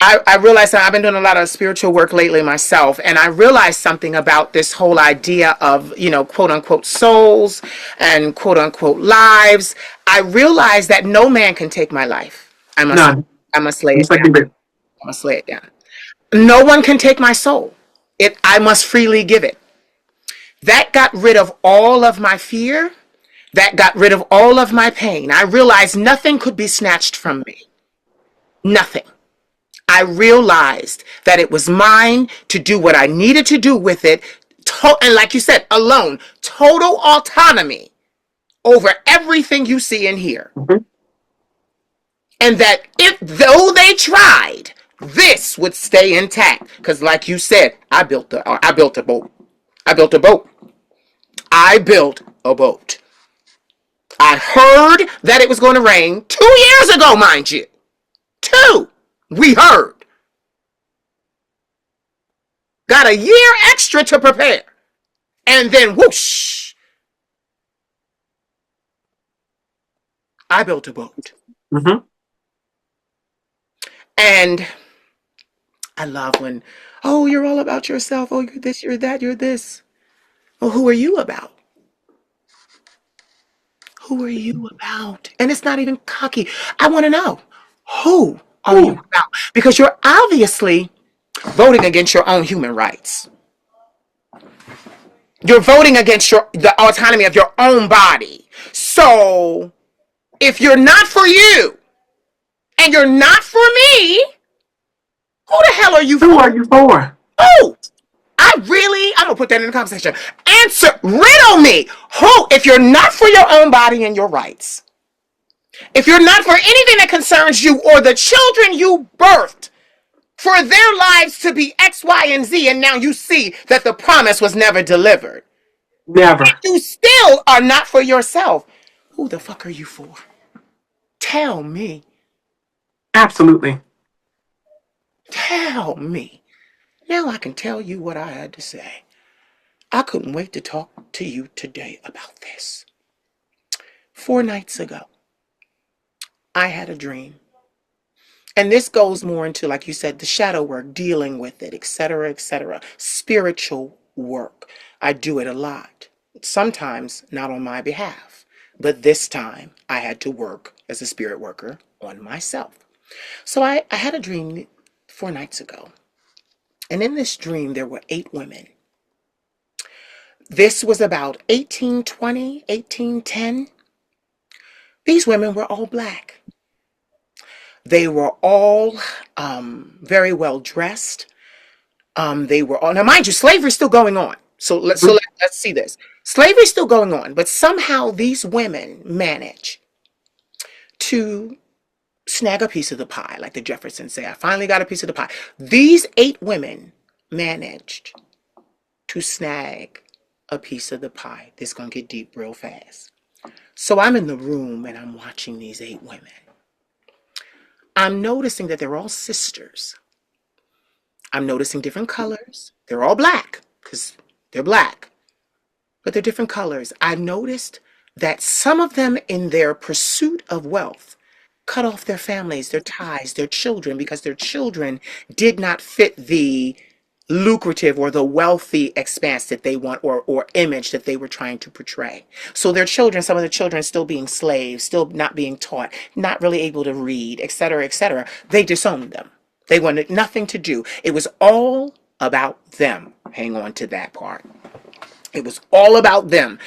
I realized that I've been doing a lot of spiritual work lately myself, and I realized something about this whole idea of, quote unquote souls and quote unquote lives. I realized that no man can take my life. None. I must lay it Just like down. you did. I must lay it down. No one can take my soul. I must freely give it. That got rid of all of my fear. That got rid of all of my pain. I realized nothing could be snatched from me. Nothing. I realized that it was mine to do what I needed to do with it. And like you said, alone, total autonomy over everything you see and hear. Mm-hmm. And that if, though they tried, this would stay intact. Because like you said, I built a boat. I built a boat. I built a boat. I heard that it was going to rain 2 years ago, mind you. 2. We heard. Got a year extra to prepare. And then whoosh, I built a boat. Mm-hmm. And I love when, oh, you're all about yourself. Oh, you're this, you're that, you're this. Well, who are you about? Who are you about? And it's not even cocky. I want to know, who are you Ooh. about? Because you're obviously voting against your own human rights. You're voting against the autonomy of your own body. So if you're not for you and you're not for me, who the hell are you Who for? are you for? Oh, I'm gonna put that in the conversation. Answer, riddle me. Who, if you're not for your own body and your rights, if you're not for anything that concerns you or the children you birthed, for their lives to be X, Y, and Z, and now you see that the promise was never delivered, Never. you still are not for yourself. Who the fuck are you for? Tell me. Absolutely. Tell me. Now I can tell you what I had to say. I couldn't wait to talk to you today about this. 4 nights ago, I had a dream. And this goes more into, like you said, the shadow work, dealing with it, etc., spiritual work. I do it a lot. Sometimes not on my behalf, but this time I had to work as a spirit worker on myself. So I had a dream 4 nights ago. And in this dream, there were 8 women. This was about 1820, 1810. These women were all black. They were all very well dressed. They were all, now mind you, slavery is still going on. Let's see this. Slavery is still going on, but somehow these women manage to snag a piece of the pie, like the Jeffersons say. I finally got a piece of the pie. These 8 women managed to snag a piece of the pie. This is gonna get deep real fast. So I'm in the room and I'm watching these 8 women. I'm noticing that they're all sisters. I'm noticing different colors. They're all black because they're black, but they're different colors. I noticed that some of them, in their pursuit of wealth, cut off their families, their ties, their children, because their children did not fit the lucrative or the wealthy expanse that they want, or image that they were trying to portray. So their children, some of the children still being slaves, still not being taught, not really able to read, etc., etc. They disowned them. They wanted nothing to do. It was all about them. Hang on to that part. It was all about them.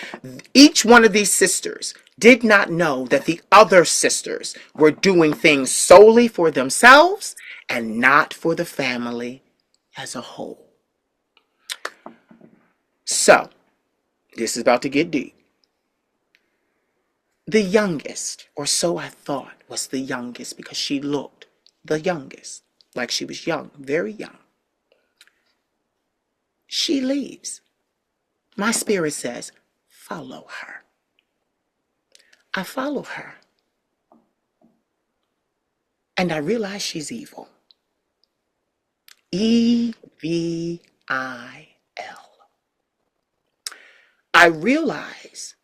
Each one of these sisters did not know that the other sisters were doing things solely for themselves and not for the family as a whole. So, this is about to get deep. The youngest, or so I thought, was the youngest because she looked the youngest, like she was young, very young. She leaves. My spirit says, follow her. I follow her. And I realize she's evil. EVIL. I realize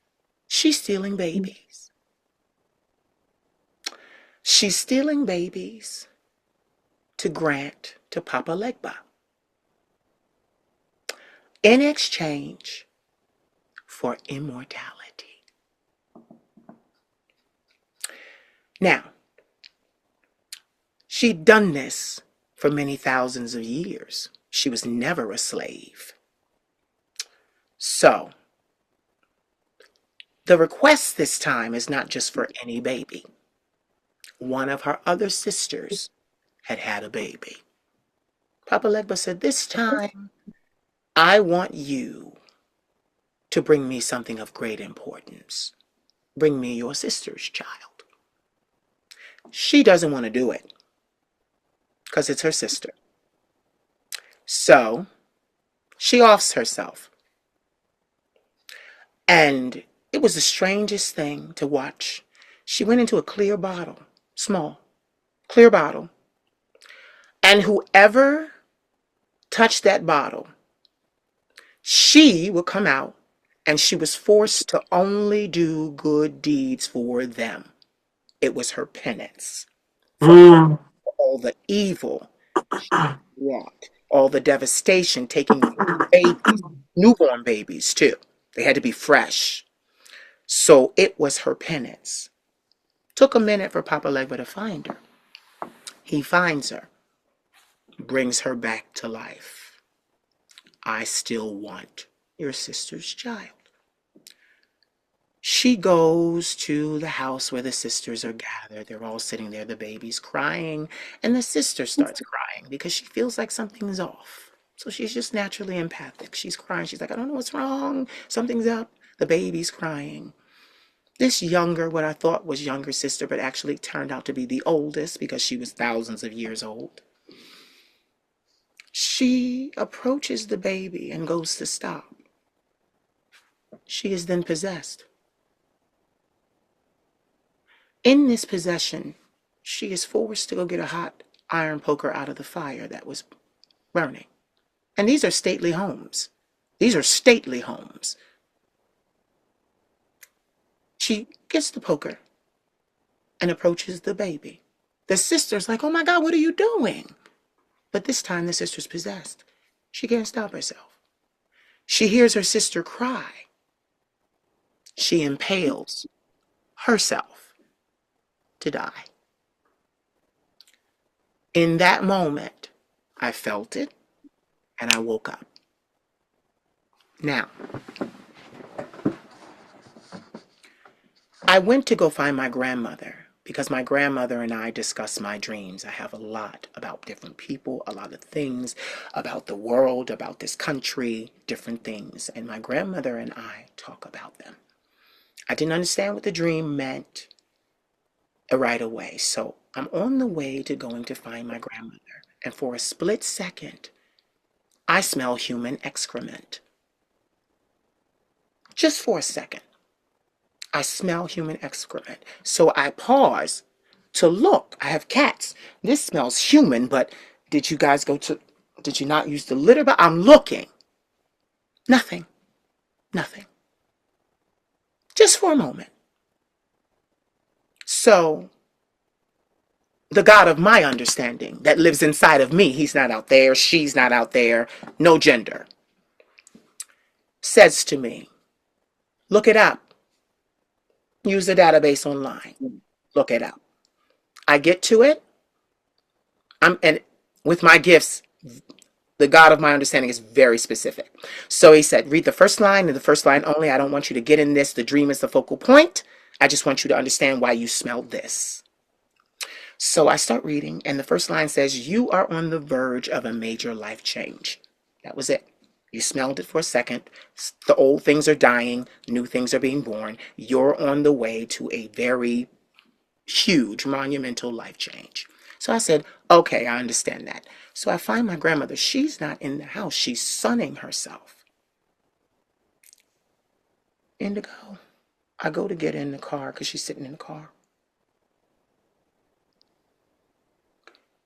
she's stealing babies. She's stealing babies to grant to Papa Legba in exchange for immortality. Now, she'd done this for many thousands of years. She was never a slave. So, the request this time is not just for any baby. One of her other sisters had had a baby. Papa Legba said, this time, I want you to bring me something of great importance. Bring me your sister's child. She doesn't want to do it because it's her sister. So she offs herself. And it was the strangest thing to watch. She went into a clear bottle, small, clear bottle. And whoever touched that bottle, she would come out, and she was forced to only do good deeds for them. It was her penance for all the evil she wrought, all the devastation, taking babies, newborn babies too. They had to be fresh. So it was her penance. Took a minute for Papa Legba to find her. He finds her, brings her back to life. I still want your sister's child. She goes to the house where the sisters are gathered. They're all sitting there, the baby's crying, and the sister starts crying because she feels like something's off. So she's just naturally empathic. She's crying. She's like, I don't know what's wrong. Something's up. The baby's crying. This younger, what I thought was younger sister, but actually turned out to be the oldest because she was thousands of years old. She approaches the baby and goes to stop. She is then possessed. In this possession, she is forced to go get a hot iron poker out of the fire that was burning. And these are stately homes. These are stately homes. She gets the poker and approaches the baby. The sister's like, oh my God, what are you doing? But this time the sister's possessed. She can't stop herself. She hears her sister cry. She impales herself to die. In that moment, I felt it and I woke up. Now, I went to go find my grandmother because my grandmother and I discuss my dreams. I have a lot about different people, a lot of things about the world, about this country, different things. And my grandmother and I talk about them. I didn't understand what the dream meant right away. So I'm on the way to going to find my grandmother. And for a split second, I smell human excrement. Just for a second, I smell human excrement. So I pause to look. I have cats. This smells human, but did you guys did you not use the litter box? I'm looking. Nothing. Nothing. Just for a moment. So the God of my understanding that lives inside of me, he's not out there, she's not out there, no gender, says to me, look it up. Use the database online. Look it up. I get to it. And with my gifts, the God of my understanding is very specific. So he said, read the first line and the first line only. I don't want you to get in this. The dream is the focal point. I just want you to understand why you smelled this. So I start reading, and the first line says, you are on the verge of a major life change. That was it. You smelled it for a second. The old things are dying. New things are being born. You're on the way to a very huge, monumental life change. So I said, okay, I understand that. So I find my grandmother. She's not in the house. She's sunning herself. Indigo. I go to get in the car because she's sitting in the car.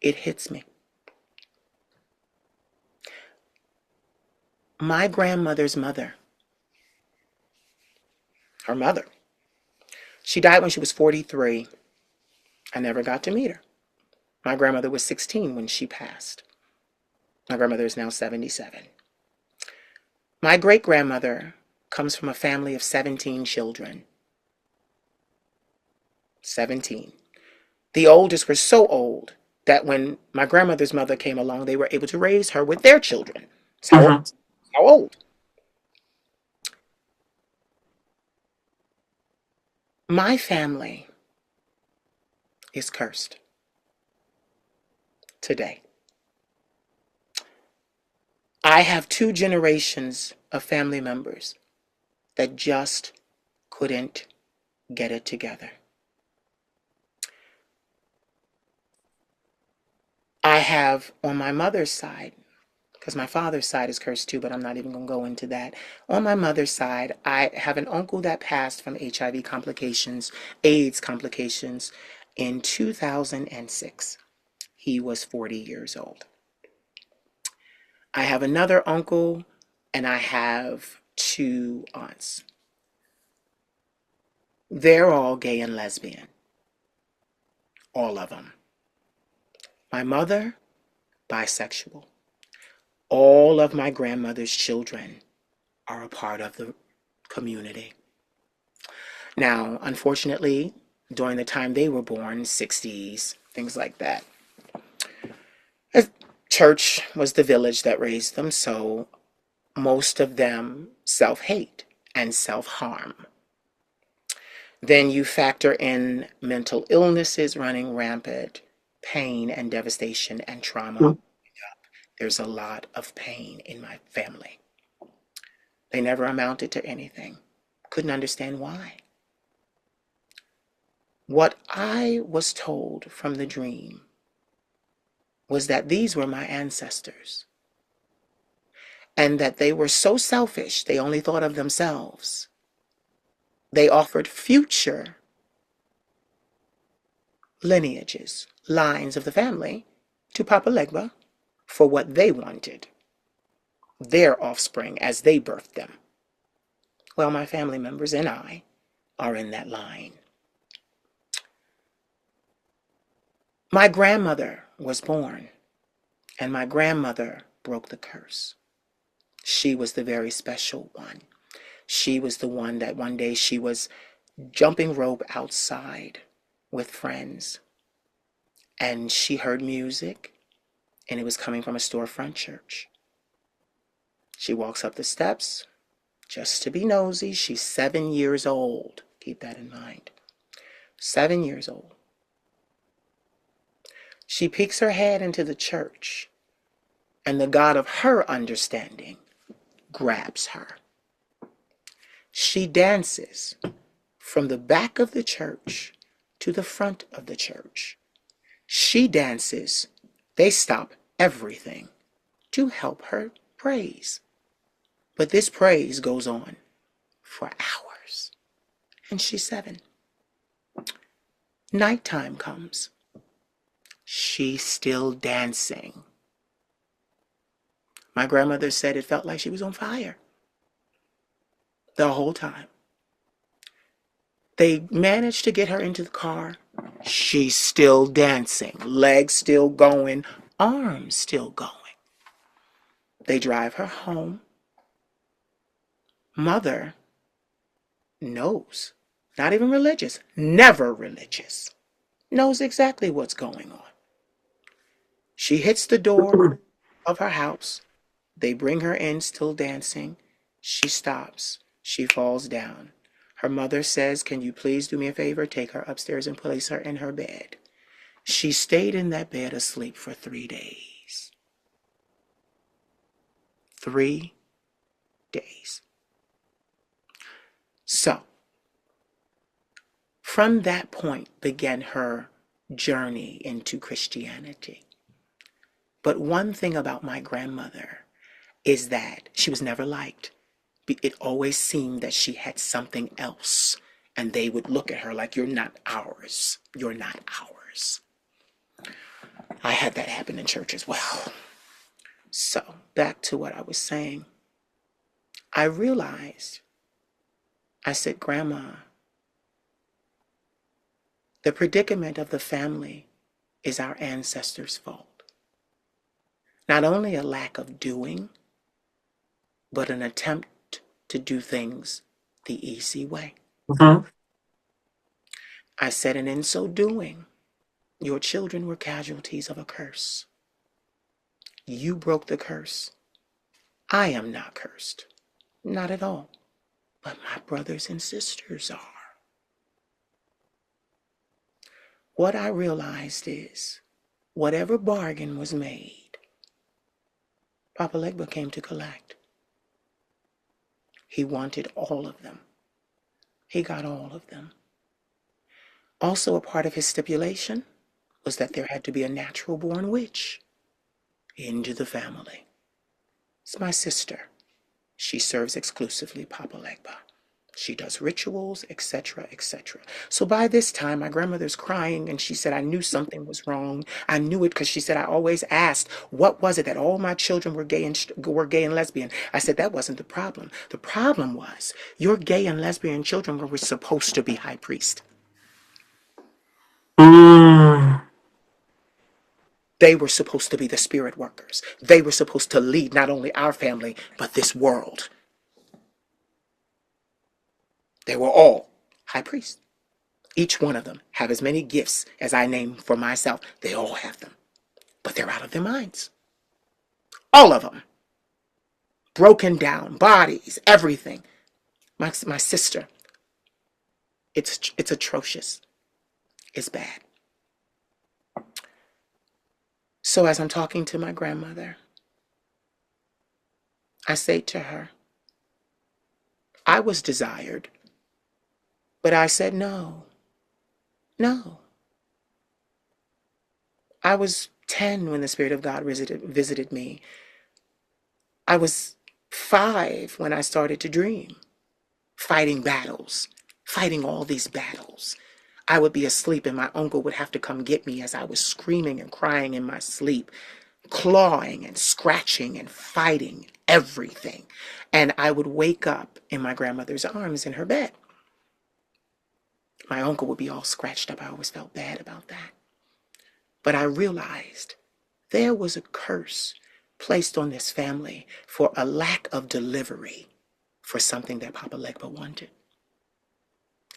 It hits me. My grandmother's mother, her mother, she died when she was 43. I never got to meet her. My grandmother was 16 when she passed. My grandmother is now 77. My great-grandmother comes from a family of 17 children. 17. The oldest were so old that when my grandmother's mother came along, they were able to raise her with their children. Mm-hmm. How old? My family is cursed today. I have 2 generations of family members that just couldn't get it together. I have on my mother's side, because my father's side is cursed too, but I'm not even going to go into that. On my mother's side, I have an uncle that passed from HIV complications, AIDS complications in 2006. He was 40 years old. I have another uncle, and I have 2 aunts. They're all gay and lesbian. All of them. My mother, bisexual. All of my grandmother's children are a part of the community. Now, unfortunately, during the time they were born, 60s, things like that, church was the village that raised them, so most of them self-hate and self-harm. Then you factor in mental illnesses running rampant, pain and devastation and trauma. There's a lot of pain in my family. They never amounted to anything. Couldn't understand why. What I was told from the dream was that these were my ancestors, and that they were so selfish, they only thought of themselves. They offered future lineages, lines of the family, to Papa Legba for what they wanted, their offspring as they birthed them. Well, my family members and I are in that line. My grandmother was born, and my grandmother broke the curse. She was the very special one. She was the one that one day she was jumping rope outside with friends, and she heard music, and it was coming from a storefront church. She walks up the steps just to be nosy. She's 7 years old. Keep that in mind. 7 years old. She peeks her head into the church, and the God of her understanding grabs her. She dances from the back of the church to the front of the church. She dances. They stop everything to help her praise. But this praise goes on for hours. And she's 7. Nighttime comes. She's still dancing. My grandmother said it felt like she was on fire the whole time. They managed to get her into the car. She's still dancing, legs still going, arms still going. They drive her home. Mother knows, not even religious, never religious, knows exactly what's going on. She hits the door of her house. They bring her in, still dancing. She stops. She falls down. Her mother says, "Can you please do me a favor? Take her upstairs and place her in her bed." She stayed in that bed asleep for 3 days. 3 days. So, from that point began her journey into Christianity. But one thing about my grandmother is that she was never liked. It always seemed that she had something else, and they would look at her like, "You're not ours. You're not ours." I had that happen in church as well. So, back to what I was saying. I realized, I said, "Grandma, the predicament of the family is our ancestors' fault. Not only a lack of doing, but an attempt to do things the easy way." Mhm. I said, "And in so doing, your children were casualties of a curse. You broke the curse. I am not cursed. Not at all. But my brothers and sisters are." What I realized is, whatever bargain was made, Papa Legba came to collect. He wanted all of them. He got all of them. Also, a part of his stipulation was that there had to be a natural-born witch into the family. It's my sister. She serves exclusively Papa Legba. She does rituals, etc., etc. So by this time, my grandmother's crying, and she said, "I knew something was wrong. I knew it," because she said, "I always asked, what was it that all my children were gay and lesbian?" I said, "That wasn't the problem. The problem was your gay and lesbian children were supposed to be high priest. Mm. They were supposed to be the spirit workers. They were supposed to lead not only our family, but this world. They were all high priests. Each one of them have as many gifts as I name for myself. They all have them, but they're out of their minds. All of them. Broken down, bodies, everything. My sister, it's atrocious. It's bad." So as I'm talking to my grandmother, I say to her, "I was desired, but I said no, no. I was 10 when the Spirit of God visited me. I was 5 when I started to dream, fighting battles, fighting all these battles. I would be asleep and my uncle would have to come get me as I was screaming and crying in my sleep, clawing and scratching and fighting everything. And I would wake up in my grandmother's arms in her bed. My uncle would be all scratched up. I always felt bad about that. But I realized there was a curse placed on this family for a lack of delivery for something that Papa Legba wanted.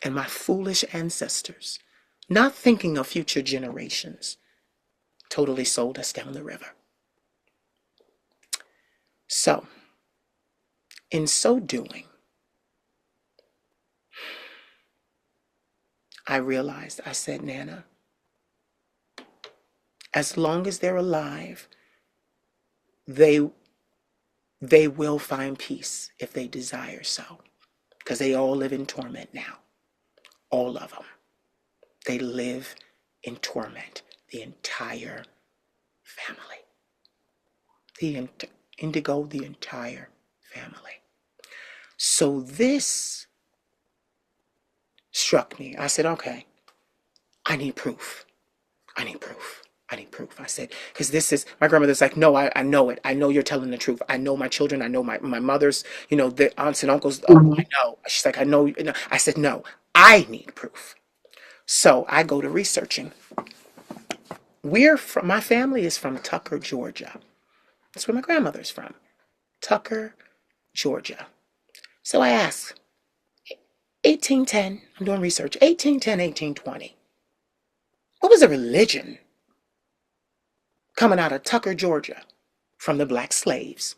And my foolish ancestors, not thinking of future generations, totally sold us down the river. So, in so doing, I realized, I said, Nana, as long as they're alive, they will find peace if they desire so. Because they all live in torment now. All of them. They live in torment. The entire family. Indigo, the entire family. So this struck me. I said, okay, I need proof. I need proof. I need proof. I said, because this is, my grandmother's like, no, I know it. I know you're telling the truth. I know my children. I know my mother's, the aunts and uncles. I know. She's like, I know. I said, no, I need proof. So I go to researching. My family is from Tucker, Georgia. That's where my grandmother's from. Tucker, Georgia. So I asked, 1810, I'm doing research, 1810, 1820. What was the religion coming out of Tucker, Georgia, from the black slaves?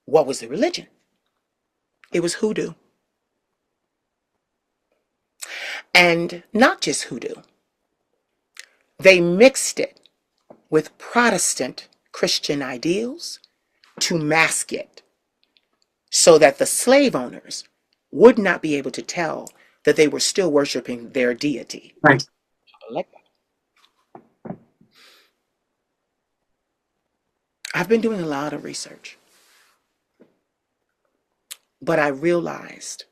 What was the religion? It was hoodoo. And not just hoodoo. They mixed it with Protestant Christian ideals to mask it so that the slave owners would not be able to tell that they were still worshiping their deity. Right. I've been doing a lot of research, but I realized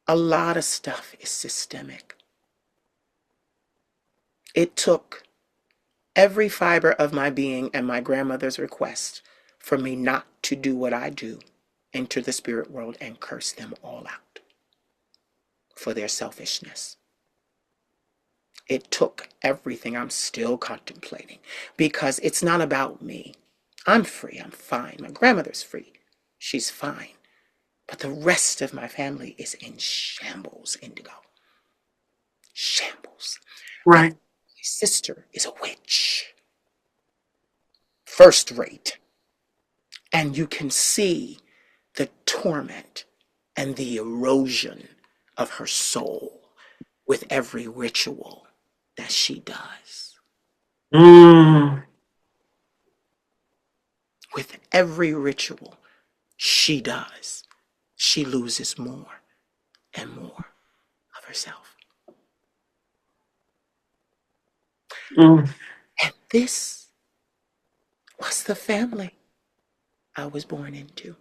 a lot of stuff is systemic. It took every fiber of my being and my grandmother's request for me not to do what I do, enter the spirit world and curse them all out for their selfishness. It took everything. I'm still contemplating because it's not about me. I'm free. I'm fine. My grandmother's free. She's fine. But the rest of my family is in shambles, Indigo. Shambles. Right. My sister is a witch. First rate. And you can see the torment and the erosion of her soul with every ritual that she does. With every ritual she does, she loses more and more of herself. And this was the family I was born into.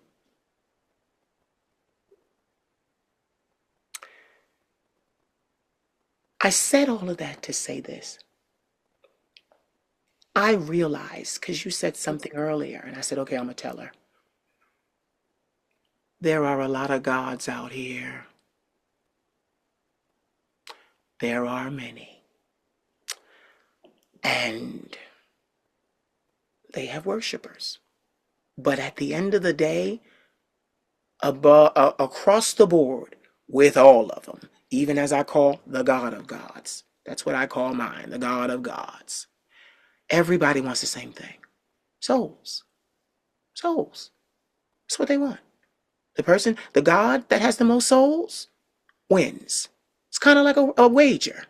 I said all of that to say this. I realized, because you said something earlier, and I said, okay, I'm going to tell her. There are a lot of gods out here. There are many. And they have worshipers. But at the end of the day, across the board, with all of them, even as I call the God of gods, that's what I call mine, the God of gods. Everybody wants the same thing. Souls. Souls. That's what they want. The God that has the most souls wins. It's kind of like a wager.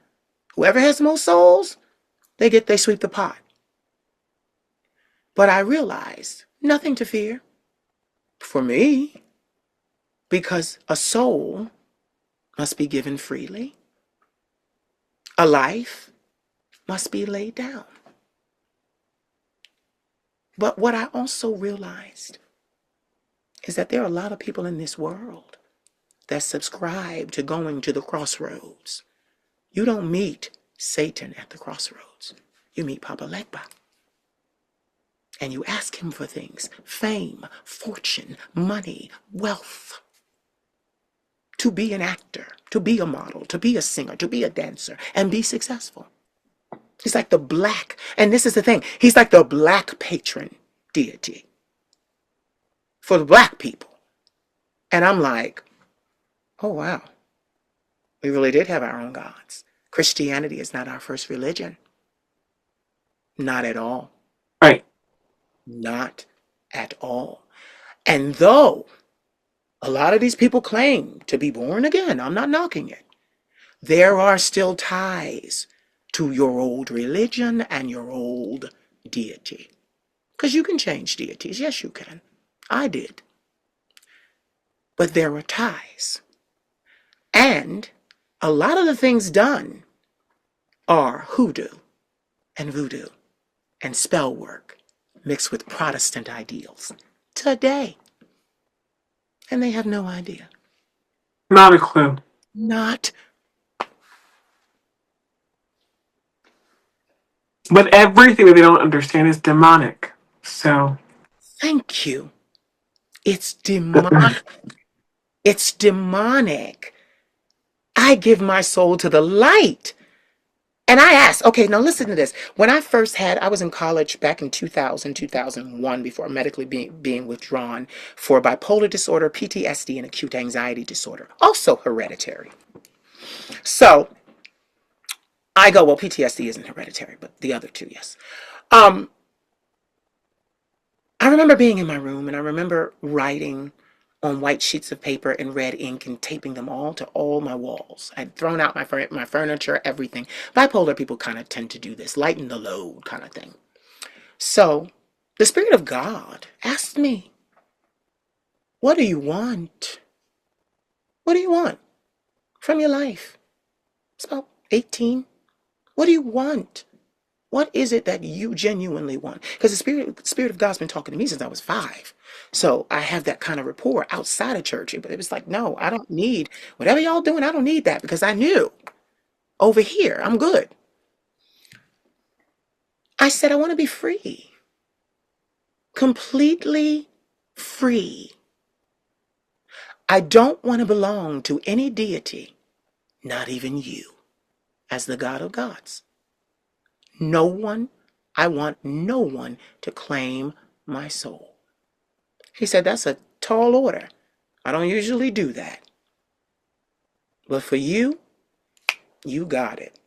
Whoever has the most souls, they sweep the pot. But I realized nothing to fear for me, because a soul must be given freely. A life must be laid down. But what I also realized is that there are a lot of people in this world that subscribe to going to the crossroads. You don't meet Satan at the crossroads. You meet Papa Legba. And you ask him for things: fame, fortune, money, wealth. To be an actor, to be a model, to be a singer, to be a dancer, and be successful. He's like the black, and this is the thing, he's like the black patron deity for the black people. And I'm like, oh wow, we really did have our own gods. Christianity is not our first religion. Not at all. Right. Not at all. And though a lot of these people claim to be born again, I'm not knocking it, there are still ties to your old religion and your old deity. Because you can change deities. Yes, you can. I did. But there are ties. And a lot of the things done are hoodoo and voodoo and spell work mixed with Protestant ideals today. And they have no idea. Not a clue. Not. But everything that they don't understand is demonic. So. Thank you. It's demonic. It's demonic. I give my soul to the light. And I asked, okay, now listen to this. When I was in college back in 2000, 2001, before medically being withdrawn for bipolar disorder, PTSD, and acute anxiety disorder, also hereditary. So I go, well, PTSD isn't hereditary, but the other two, yes. Um, I remember being in my room and I remember writing on white sheets of paper in red ink and taping them all to all my walls. I'd thrown out my furniture, everything. Bipolar people kind of tend to do this, lighten the load kind of thing. So the Spirit of God asked me, what do you want? What do you want from your life? It's about 18. What do you want? What is it that you genuinely want? Because the Spirit of God's been talking to me since I was 5. So I have that kind of rapport outside of church. But it was like, no, I don't need whatever y'all doing. I don't need that because I knew over here, I'm good. I said, I want to be free. Completely free. I don't want to belong to any deity, not even you, as the God of gods. No one, I want no one to claim my soul. He said, that's a tall order. I don't usually do that. But for you, you got it.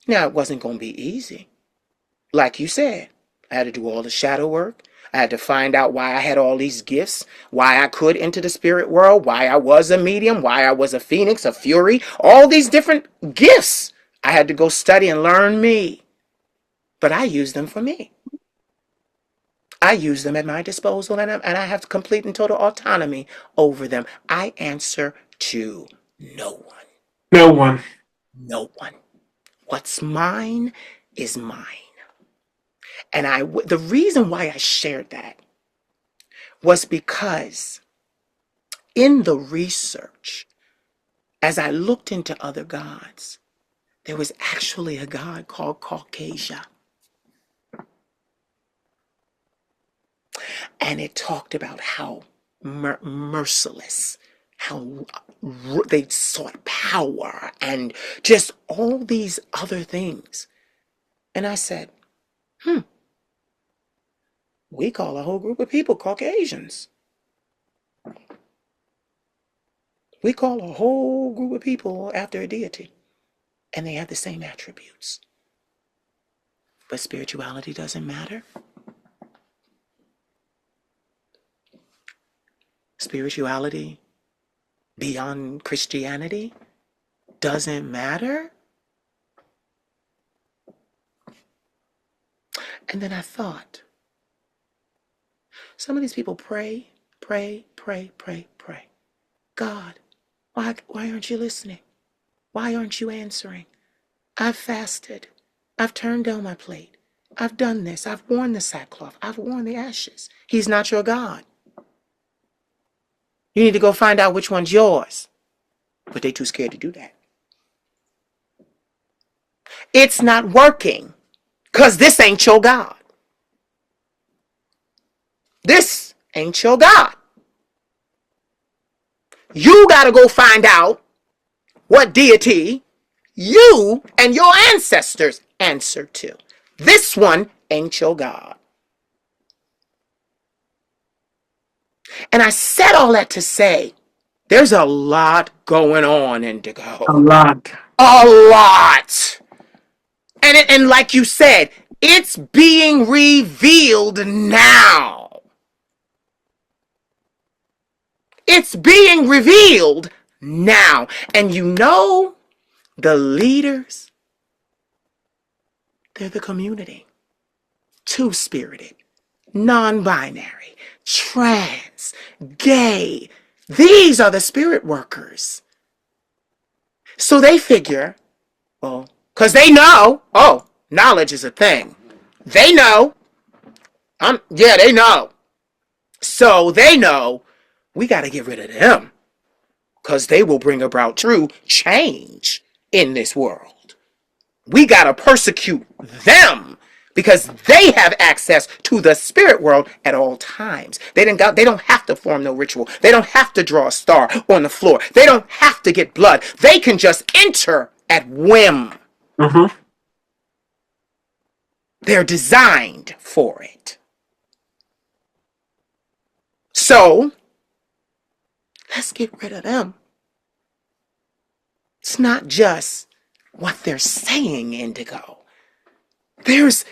Now, it wasn't going to be easy. Like you said, I had to do all the shadow work. I had to find out why I had all these gifts, why I could enter the spirit world, why I was a medium, why I was a phoenix, a fury, all these different gifts. I had to go study and learn me. But I used them for me. I use them at my disposal, and I have complete and total autonomy over them. I answer to no one. No one. No one. What's mine is mine. And the reason why I shared that was because in the research, as I looked into other gods, there was actually a god called Caucasia. And it talked about how merciless, how they sought power, and just all these other things. And I said, we call a whole group of people Caucasians. We call a whole group of people after a deity, and they have the same attributes. But spirituality doesn't matter. Spirituality beyond Christianity doesn't matter. And then I thought, some of these people pray. God, why aren't you listening? Why aren't you answering? I've fasted. I've turned down my plate. I've done this. I've worn the sackcloth. I've worn the ashes. He's not your God. You need to go find out which one's yours. But they're too scared to do that. It's not working because this ain't your God. This ain't your God. You got to go find out what deity you and your ancestors answered to. This one ain't your God. And I said all that to say there's a lot going on, A Indigo. lot. A lot. And like you said, it's being revealed now. It's being revealed now. And you know, the leaders, they're the community. Two-spirited, non-binary, trans, gay. These are the spirit workers. So they figure, well, because they know, oh, knowledge is a thing. They know. Yeah, they know. So they know we got to get rid of them because they will bring about true change in this world. We got to persecute them because they have access to the spirit world at all times. They don't have to form no ritual. They don't have to draw a star on the floor. They don't have to get blood. They can just enter at whim. Mm-hmm. They're designed for it. So, let's get rid of them. It's not just what they're saying, Indigo. There's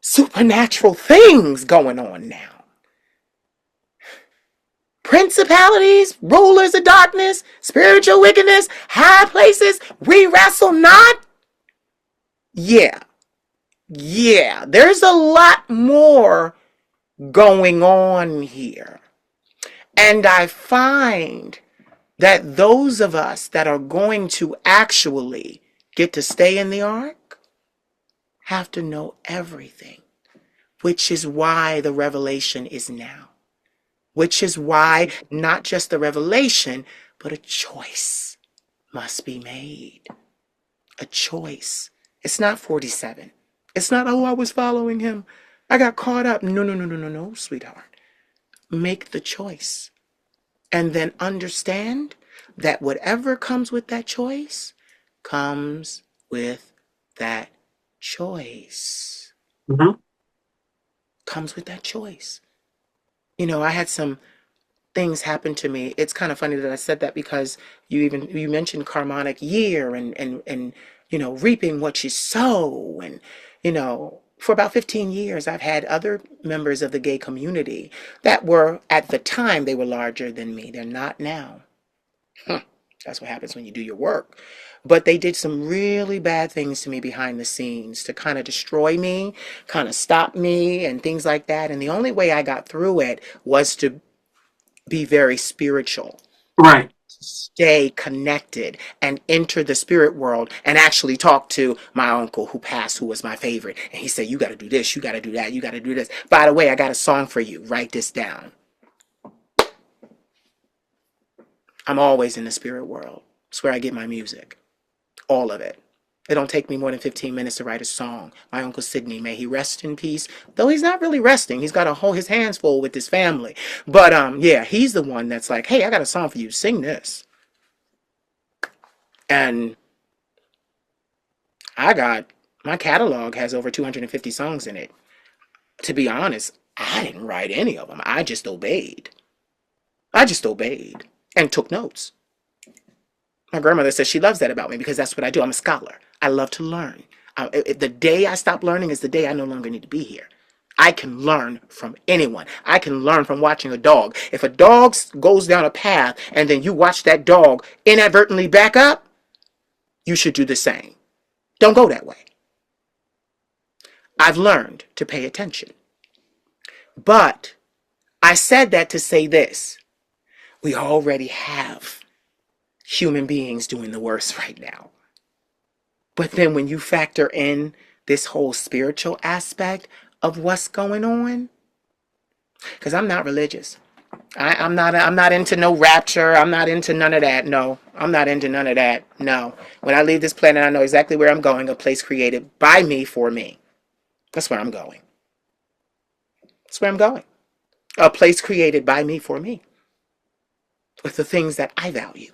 supernatural things going on now. Principalities, rulers of darkness, spiritual wickedness, high places, we wrestle not. Yeah, there's a lot more going on here. And I find that those of us that are going to actually get to stay in the ark have to know everything, which is why the revelation is now. Which is why not just the revelation, but a choice must be made. A choice. It's not 47. It's not, oh, I was following him. I got caught up. No, sweetheart. Make the choice. And then understand that whatever comes with that choice, comes with that choice. Mm-hmm. Comes with that choice. You know, I had some things happen to me. It's kind of funny that I said that because you mentioned karmic year and you know, reaping what you sow. And you know, for about 15 years I've had other members of the gay community that were, at the time, they were larger than me. They're not now. That's what happens when you do your work. But they did some really bad things to me behind the scenes to kind of destroy me, kind of stop me, and things like that. And the only way I got through it was to be very spiritual, Right. stay connected, and enter the spirit world and actually talk to my uncle who passed, who was my favorite. And he said, you got to do this, you got to do that, you got to do this. By the way, I got a song for you. Write this down. I'm always in the spirit world. It's where I get my music. All of it. It don't take me more than 15 minutes to write a song. My Uncle Sidney, may he rest in peace. Though he's not really resting. He's got his hands full with his family. But yeah, he's the one that's like, hey, I got a song for you. Sing this. And my catalog has over 250 songs in it. To be honest, I didn't write any of them. I just obeyed. And took notes. My grandmother says she loves that about me because that's what I do. I'm a scholar. I love to learn. The day I stop learning is the day I no longer need to be here. I can learn from anyone. I can learn from watching a dog. If a dog goes down a path and then you watch that dog inadvertently back up, you should do the same. Don't go that way. I've learned to pay attention. But I said that to say this. We already have human beings doing the worst right now. But then when you factor in this whole spiritual aspect of what's going on, because I'm not religious. I'm not into no rapture. I'm not into none of that. No, I'm not into none of that. No. When I leave this planet, I know exactly where I'm going, a place created by me for me. That's where I'm going. That's where I'm going. A place created by me for me. With the things that I value.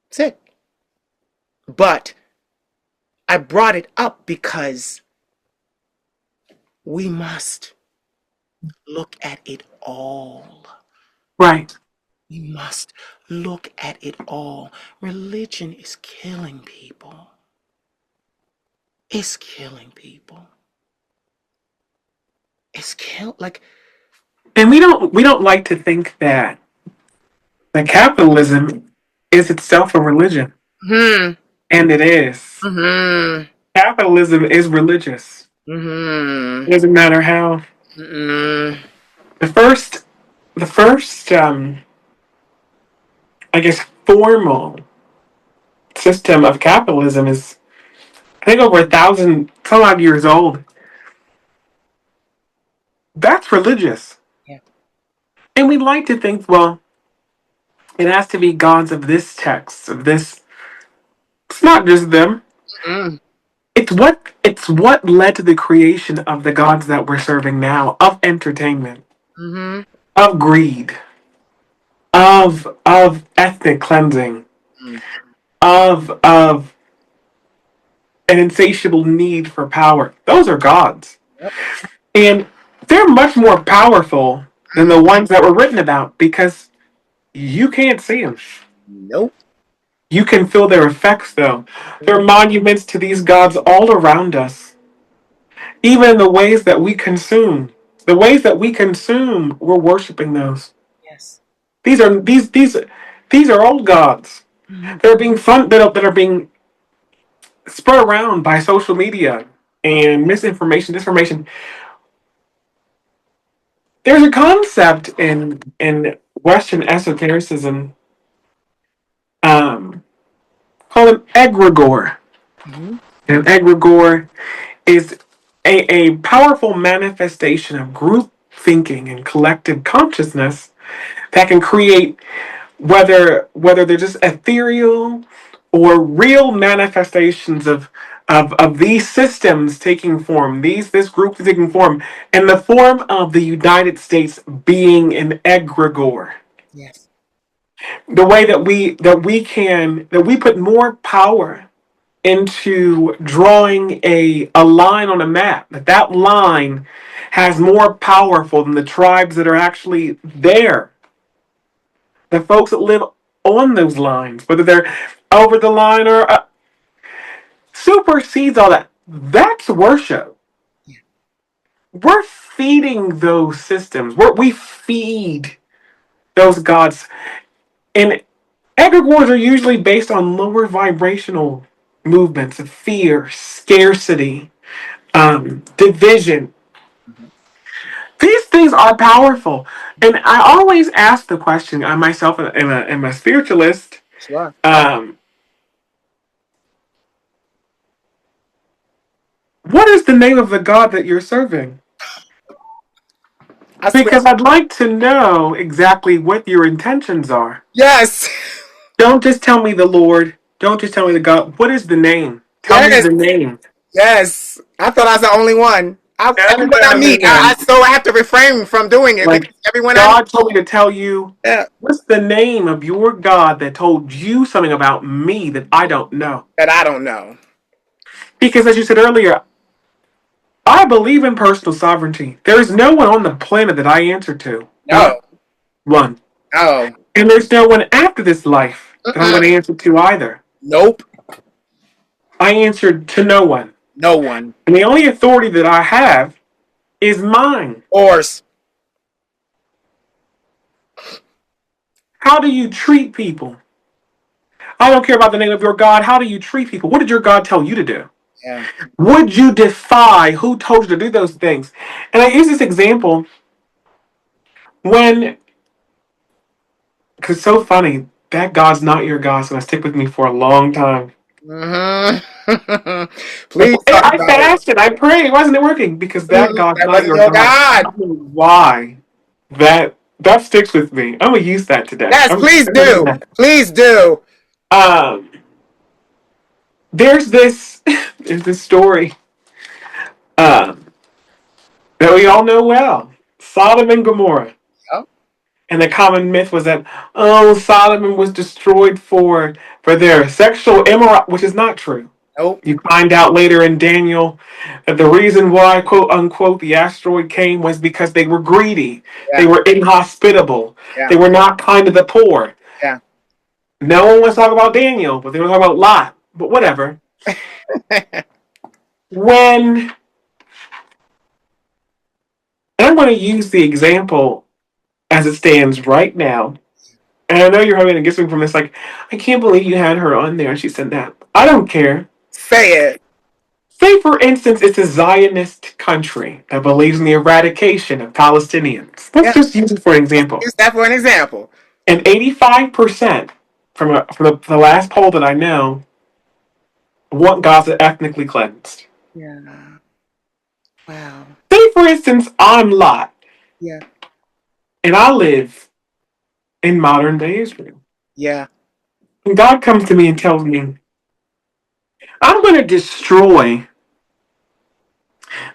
That's it. But I brought it up because we must look at it all. Right. We must look at it all. Religion is killing people. It's killing people. It's like, And we don't like to think that capitalism is itself a religion. hmm, And it is. hmm, Capitalism is religious. hmm, It doesn't matter how. hmm, The first I guess formal system of capitalism is, I think, over 1,000 some odd years old. That's religious. yeah, And we like to think, well, it has to be gods of this text, of this. It's not just them. mm, It's what led to the creation of the gods that we're serving now, of entertainment, hmm, of greed, of ethnic cleansing, mm, of an insatiable need for power. Those are gods. yep, And they're much more powerful than the ones that were written about because you can't see them. nope, You can feel their effects, though. There are monuments to these gods all around us, even in the ways that we consume. The ways that we consume, we're worshiping those. yes, These are old gods. hmm, They're being fun that are being spread around by social media and misinformation, disinformation. There's a concept in Western esotericism um, called an egregore. hmm, And an egregore is a powerful manifestation of group thinking and collective consciousness that can create, whether they're just ethereal or real manifestations of these systems taking form, this group taking form, in the form of the United States being an egregore. yes, The way that we put more power into drawing a line on a map, that line has more powerful than the tribes that are actually there, the folks that live on those lines, whether they're over the line or supersedes all that. That's worship. We're feeding those systems. We feed those gods. And egregores are usually based on lower vibrational movements of fear, scarcity, division. hmm, These things are powerful. And I always ask the question, I myself am a spiritualist, sure. um, what is the name of the God that you're serving? I swear. Because I'd like to know exactly what your intentions are. Yes, Don't just tell me the Lord. Don't just tell me the God. What is the name? Tell me yes, the name. yes. I thought I was the only one. No, Everyone I no, no, meet, no. I have to refrain from doing it Like, because everyone I meet, God told me to tell you, yeah, what's the name of your God that told you something about me that I don't know? that I don't know. Because as you said earlier, I believe in personal sovereignty. There is no one on the planet that I answer to. Not No, one. no, And there's no one after this life that I'm mm-mm, going to answer to either. nope, I answered to no one. no one. And the only authority that I have is mine. Horse. How do you treat people? I don't care about the name of your God. How do you treat people? What did your God tell you to do? Yeah. Would you defy who told you to do those things? And I use this example when, because it's so funny, that God's not your God, so going to stick with me for a long time. Hmm. Please talk I about it. fasted, I prayed, wasn't it working? Because that God's That not wasn't your your God. I God. don't know why that sticks with me. I'm gonna use that today. Yes, please I'm gonna use do. that. Please do. Um, there's this there's this story um, that we all know well, Sodom and Gomorrah. Oh, And the common myth was that, oh, Solomon was destroyed for for their sexual immorality, which is not true. Nope. You find out later in Daniel that the reason why, quote unquote, the asteroid came was because they were greedy. They Yeah. were inhospitable. Yeah. They were not kind to the poor. Yeah. No one wants to talk about Daniel, but they want to talk about Lot. But whatever. When, and I'm going to use the example as it stands right now. And I know you're having to get something from this. Like, I can't believe you had her on there and she said that. I don't care. Say it. Say, for instance, it's a Zionist country that believes in the eradication of Palestinians. Let's Yeah. just use it for an example. Use that for an example. And 85% from the last poll that I know want Gaza ethnically cleansed. Yeah. Wow. Say, for instance, I'm Lot Yeah. and I live in modern day Israel. Yeah. And God comes to me and tells me, I'm going to destroy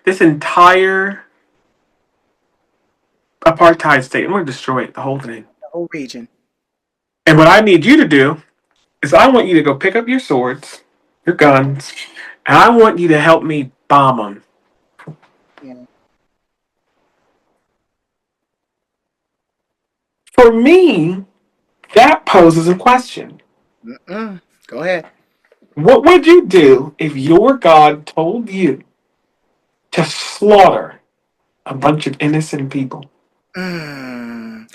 this entire apartheid state. I'm going to destroy it, the whole thing. The whole region. And what I need you to do is I want you to go pick up your swords, your guns, and I want you to help me bomb them. Yeah. For me, that poses a question. Mm-mm. Go ahead. What would you do if your God told you to slaughter a bunch of innocent people? Mm.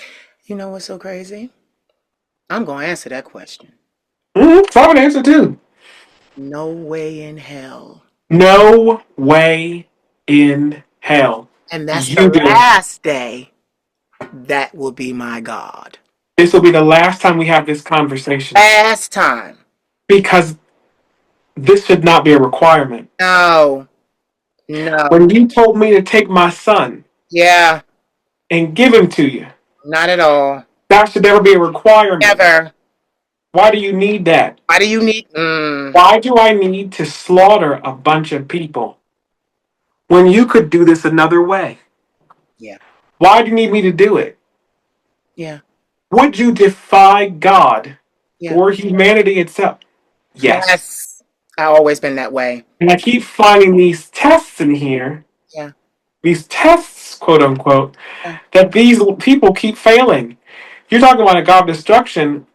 You know what's so crazy? I'm going to answer that question. So I have an answer too. No way in hell. No way in hell. And that's You the do it. last day that will be my God. This will be the last time we have this conversation Last time. because this should not be a requirement. No. No. When you told me to take my son Yeah. and give him to you, Not at all. that should never be a requirement. Never. Why do you need that? Why do you need? Mm. Why do I need to slaughter a bunch of people when you could do this another way? Yeah. Why do you need me to do it? Yeah. Would you defy God Yeah. or humanity itself? Yes. Yes. I've always been that way. And I keep finding these tests in here, Yeah. these tests, quote unquote, Yeah. that these people keep failing. You're talking about a God of destruction.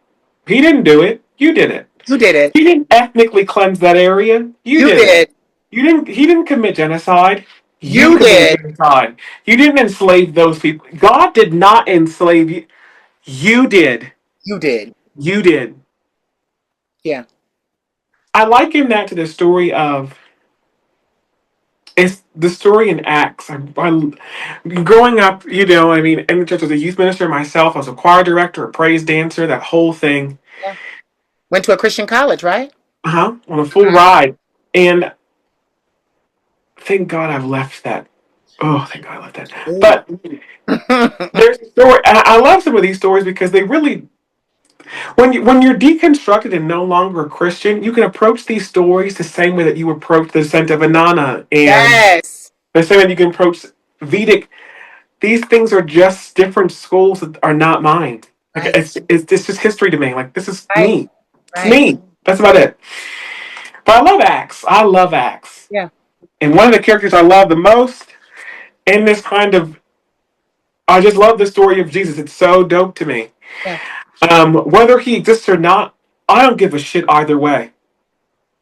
He didn't do it. You did it. You did it. He didn't ethnically cleanse that area. You did it. You didn't. He didn't commit genocide. You committed did. genocide. You didn't enslave those people. God did not enslave you. You did. You did. You did. Yeah. I liken that to the story of. It's the story in Acts. Growing up, I mean, in the church, as a youth minister myself, I was a choir director, a praise dancer, that whole thing. Yeah. Went to a Christian college, right? On a full ride. And thank God I've left that. Oh, thank God I left that. But there's a story, and I love some of these stories because they really, when you're deconstructed and no longer a Christian, you can approach these stories the same way that you approach the descent of Inanna and Yes. the same way you can approach Vedic. These things are just different schools that are not mine. Like Right. it's just history to me. Like this is Right. me. It's Right. me. That's about it. But I love Acts. I love Acts. Yeah. And one of the characters I love the most in this kind of, I just love the story of Jesus. It's so dope to me. Yeah. Whether he exists or not, I don't give a shit either way.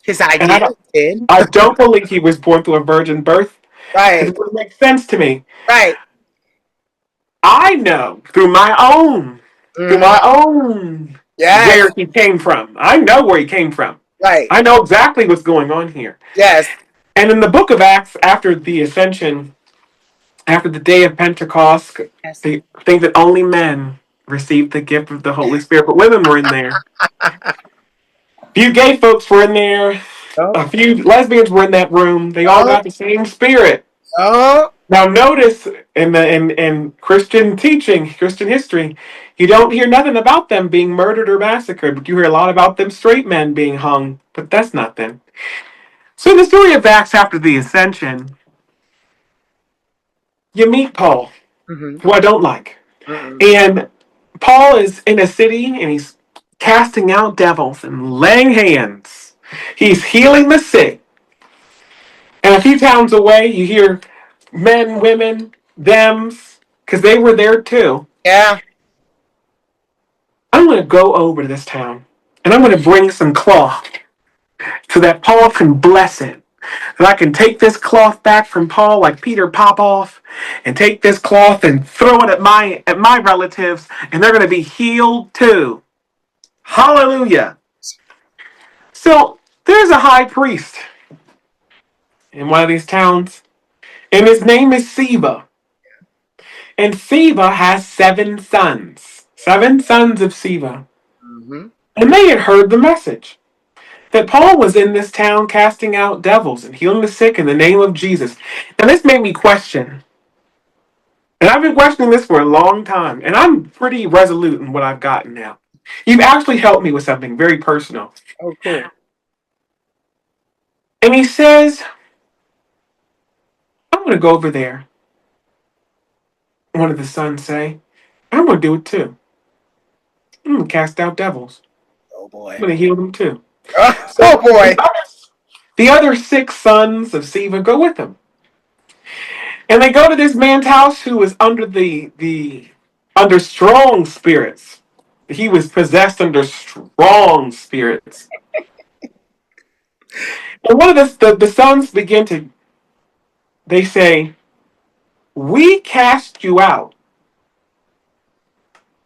His And I idea don't, did. I don't believe he was born through a virgin birth because Right. it wouldn't make sense to me. Right. I know through my own Yes. where he came from. I know where he came from. Right. I know exactly what's going on here. Yes. And in the book of Acts, after the ascension, after the day of Pentecost, Yes. they think that only men received the gift of the Holy Spirit, but women were in there. A few gay folks were in there. Oh. A few lesbians were in that room. They all got the same spirit. Oh. Now notice in Christian teaching, Christian history, you don't hear nothing about them being murdered or massacred, but you hear a lot about them straight men being hung. But that's not them. So in the story of Acts after the ascension, you meet Paul, Mm-hmm. who I don't like. Mm-mm. And Paul is in a city and he's casting out devils and laying hands. He's healing the sick. And a few towns away, you hear men, women, thems, because they were there too. Yeah. I'm going to go over to this town and I'm going to bring some cloth so that Paul can bless it. That I can take this cloth back from Paul like Peter Popoff and take this cloth and throw it at my relatives and they're going to be healed too. Hallelujah. So there's a high priest in one of these towns and his name is Siva. And Siva has 7 sons. 7 sons of Siva. Mm-hmm. And they had heard the message that Paul was in this town casting out devils and healing the sick in the name of Jesus. And this made me question. And I've been questioning this for a long time. And I'm pretty resolute in what I've gotten now. You've actually helped me with something very personal. Oh, cool. And he says, I'm going to go over there. One of the sons say, I'm going to do it too. I'm going to cast out devils. Oh, I'm boy. going to heal them too. So Oh, boy. the other 6 sons of Siva go with him. And they go to this man's house who was under under strong spirits. He was possessed under strong spirits. And one of the sons begin to, they say, we cast you out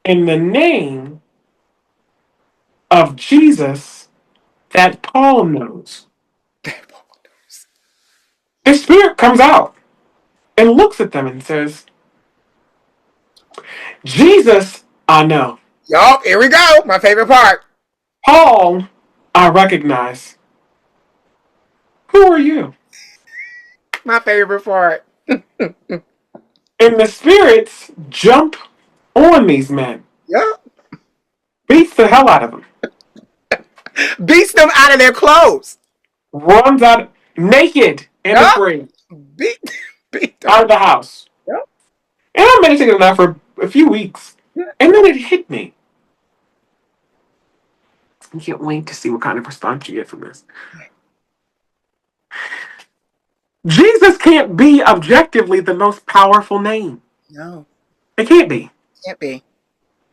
in the name of Jesus that Paul knows. The spirit comes out and looks at them and says, Jesus, I know. Yup, here we go. My favorite part. Paul, I recognize. Who are you? My favorite part. And the spirits jump on these men, Yup. beats the hell out of them, Beats them out of their clothes. runs out naked and Yup. afraid Beat, beat them. out of the house. Yup. And I'm meditating on that for a few weeks. And then it hit me. I can't wait to see what kind of response you get from this. Jesus can't be objectively the most powerful name. No, It can't be. can't be.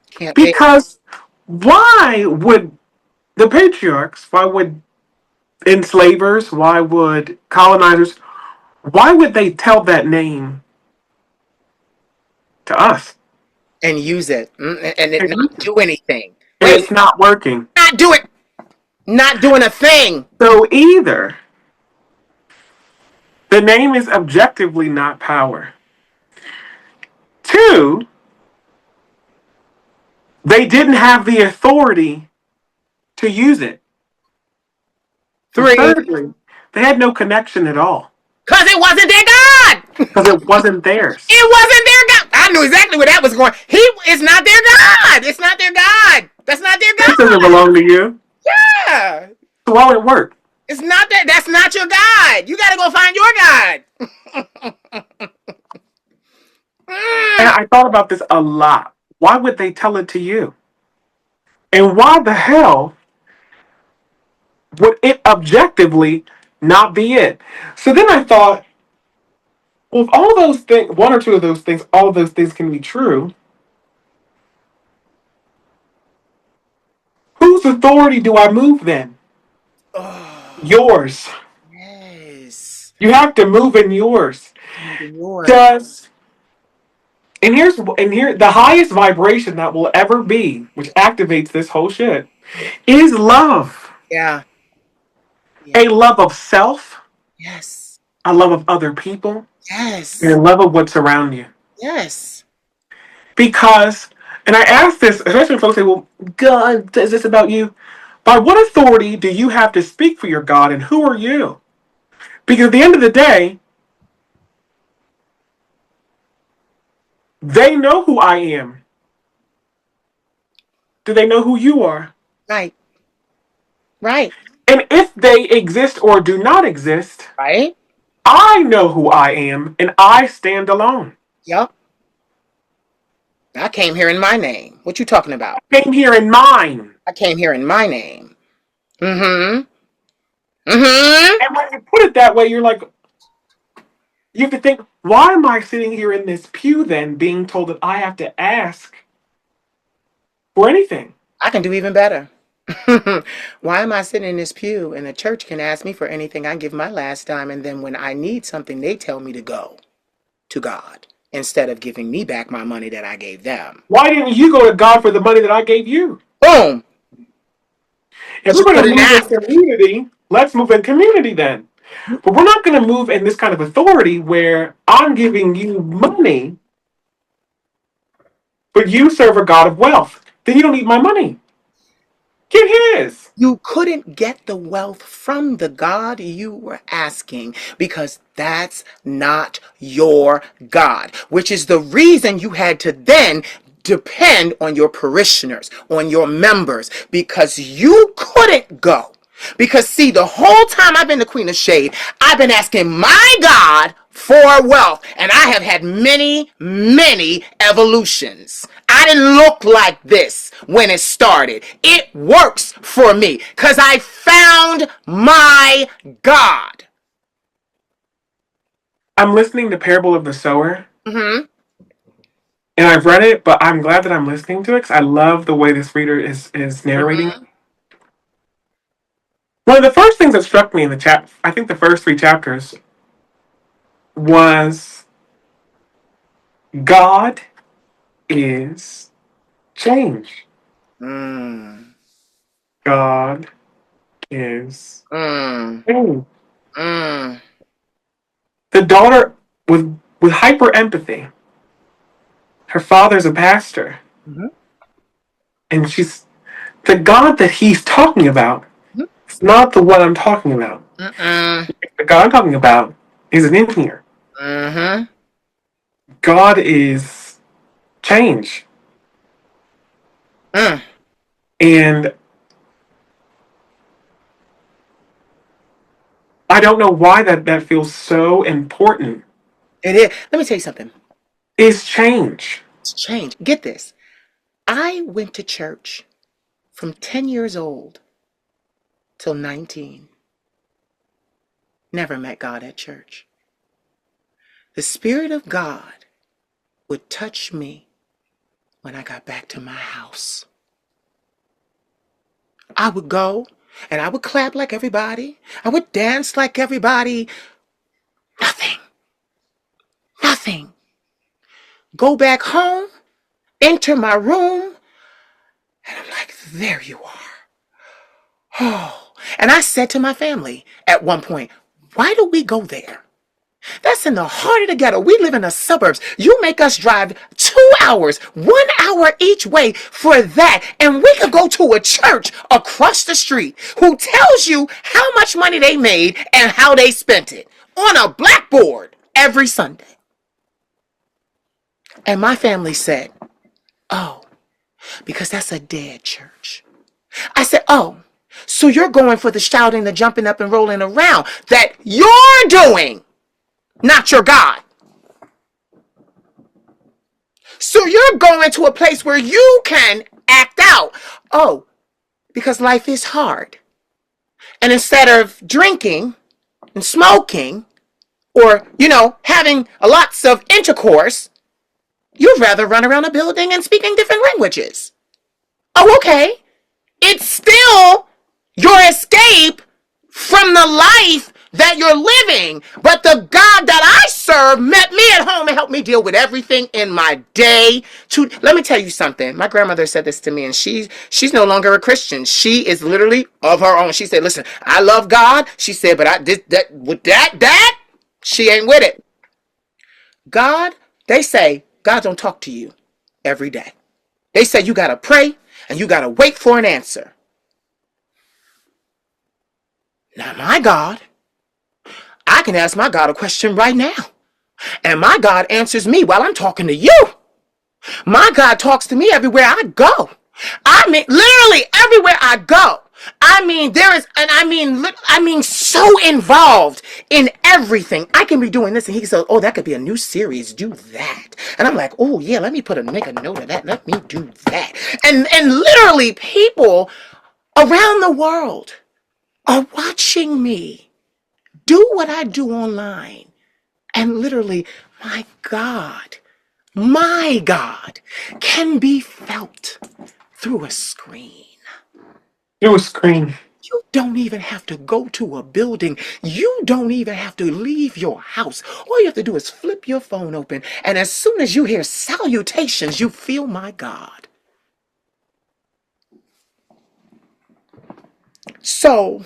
Can't be. Because why would the patriarchs, why would enslavers, why would colonizers, why would they tell that name to us? And use it. And it And not do anything. it's Wait, not working. not do it. Not doing a thing. So either the name is objectively not power. 2, they didn't have the authority to use it. 3, Thirdly, they had no connection at all because it wasn't their God. because it wasn't theirs. It wasn't their God. I knew exactly where that was going. He is not their God. It's not their God. That's not their This doesn't God. belong to you. Yeah. So why would it work? It's not that. That's not your God. You got to go find your God. And I thought about this a lot. Why would they tell it to you? And why the hell would it objectively not be it? So then I thought, well, if all those things, one or two of those things, all of those things can be true, whose authority do I move then? Oh, Yours. yes. You have to move in yours. Yours. Does and here the highest vibration that will ever be, which activates this whole shit, is love. Yeah. A love of self, Yes. a love of other people, Yes. and a love of what's around you. Yes. Because, and I ask this, especially when folks say, well, God, is this about you? By what authority do you have to speak for your God, and who are you? Because at the end of the day, they know who I am. Do they know who you are? Right. Right. And if they exist or do not exist, Right. I know who I am, and I stand alone. Yup. I came here in my name. What you talking about? Came here in mine. I came here in my name. Mm-hmm. Mm-hmm. And when you put it that way, you're like, you have to think, why am I sitting here in this pew then being told that I have to ask for anything? I can do even better. Why am I sitting in this pew and the church can ask me for anything? I give my last dime, and then when I need something, they tell me to go to God instead of giving me back my money that I gave them. Why didn't you go to God for the money that I gave you? Boom! If Because we're you going to couldn't move in ask. community, let's move in community then. But we're not going to move in this kind of authority where I'm giving you money, but you serve a God of wealth. Then you don't need my money. Get his. You couldn't get the wealth from the God you were asking because that's not your God, which is the reason you had to then depend on your parishioners, on your members, because you couldn't go. Because see, the whole time I've been the Queen of Shade, I've been asking my God for wealth. And I have had many, many evolutions. I didn't look like this when it started. It works for me because I found my God. I'm listening to Parable of the Sower, Mm-hmm. and I've read it, but I'm glad that I'm listening to it because I love the way this reader is narrating. One of the first things that struck me in I think the first three chapters, was God is change. Mm. God is Mm. change. Mm. The daughter with hyper empathy. Her father's a pastor, Mm-hmm. and she's the God that he's talking about. It's not the one I'm talking about. Mm-mm. The God I'm talking about isn't in here. Mm-hmm. God is change, Mm. and I don't know why that feels so important. It is. Let me tell you something. Is change. It's change. Get this. I went to church from 10 years old till 19. Never met God at church. The Spirit of God would touch me when I got back to my house. I would go and I would clap like everybody. I would dance like everybody. Nothing. Nothing. Go back home, enter my room, and I'm like, there you are. Oh. And I said to my family at one point, why do we go there? That's in the heart of the ghetto. We live in the suburbs. You make us drive 2 hours, 1 hour each way for that. And we could go to a church across the street who tells you how much money they made and how they spent it on a blackboard every Sunday. And my family said, oh, because that's a dead church. I said, oh, so you're going for the shouting, the jumping up and rolling around that you're doing, not your God. So you're going to a place where you can act out. Oh, because life is hard. And instead of drinking and smoking or, having lots of intercourse, you'd rather run around a building and speaking different languages. Oh, okay. It's still your escape from the life that you're living. But the God that I serve met me at home and helped me deal with everything in my day. Let me tell you something. My grandmother said this to me, and she's no longer a Christian. She is literally of her own. She said, listen, I love God. She said, but I did that with that, she ain't with it. God, they say, God don't talk to you every day. They say you got to pray and you got to wait for an answer. Now, my God, I can ask my God a question right now. And my God answers me while I'm talking to you. My God talks to me everywhere I go. I mean, literally everywhere I go. I mean, so involved in everything. I can be doing this, and he says, "Oh, that could be a new series. Do that." And I'm like, oh yeah, let me make a note of that. Let me do that. And literally people around the world are watching me do what I do online. And literally, my God can be felt through a screen. Through a screen. You don't even have to go to a building. You don't even have to leave your house. All you have to do is flip your phone open. And as soon as you hear salutations, you feel my God. So,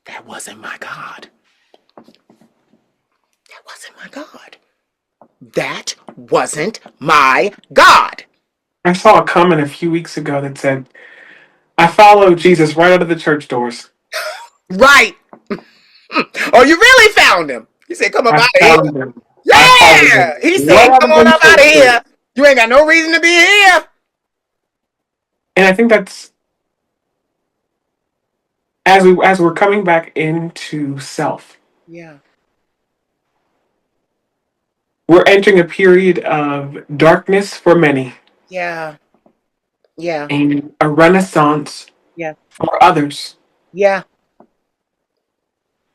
that wasn't my God. That wasn't my God. That wasn't my God. I saw a comment a few weeks ago that said, I follow Jesus right out of the church doors. Right. Oh, you really found him. He said, come up I out of here. found him. I followed Yeah. him He right said, out come of on them up out church of doors. here. You ain't got no reason to be here. And I think that's as we're coming back into self, Yeah. we're entering a period of darkness for many Yeah. Yeah. and a renaissance Yeah. for others. Yeah.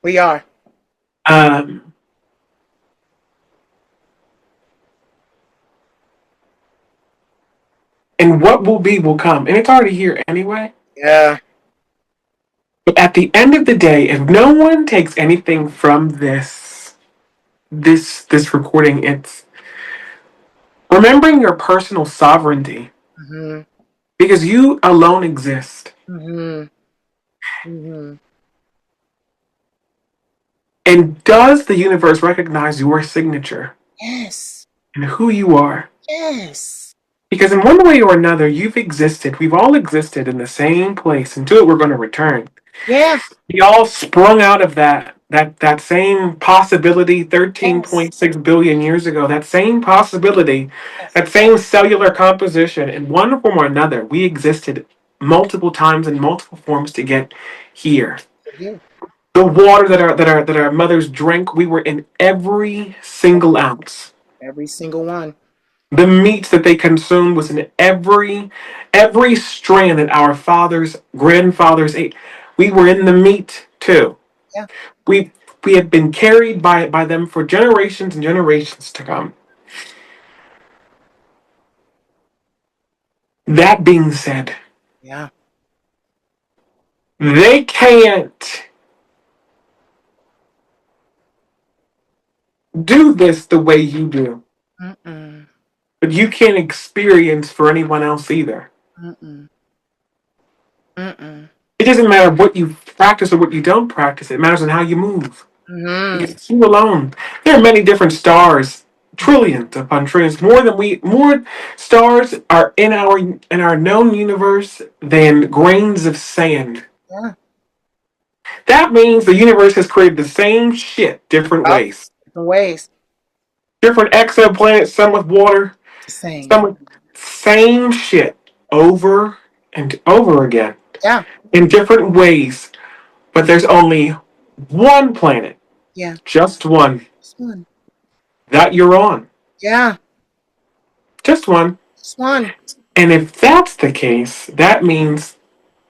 We are. Um, and what will be will come. And it's already here anyway. Yeah. But at the end of the day, if no one takes anything from this recording, it's remembering your personal sovereignty Mm-hmm. because you alone exist. Mm-hmm. Mm-hmm. And does the universe recognize your signature Yes. and who you are? Yes. Because in one way or another, you've existed. We've all existed in the same place, and to it we're going to return. Yeah. We all sprung out of that same possibility Yes. 13.6 billion years ago. That same possibility, Yes. that same cellular composition, in one form or another, we existed multiple times in multiple forms to get here. Yeah. The water that our mothers drank, we were in every single ounce. Every single one. The meat that they consumed was in every strand that our fathers, grandfathers ate. We were in the meat too. Yeah. We we have been carried by them for generations and generations to come. That being said, Yeah. they can't do this the way you do. Mm-mm. But you can't experience for anyone else either. Mm-mm. Mm-mm. It doesn't matter what you practice or what you don't practice. It matters on how you move. Mm-hmm. Because it's you alone. There are many different stars, trillions upon trillions. More stars are in our known universe than grains of sand. Yeah. That means the universe has created the same shit different Up. ways. Different ways. Different exoplanets, some with water, The same. some with same shit over and over again Yeah. in different ways. But there's only one planet, Yeah. just one, Just one. that you're on. Yeah. Just one. Just one. And if that's the case, that means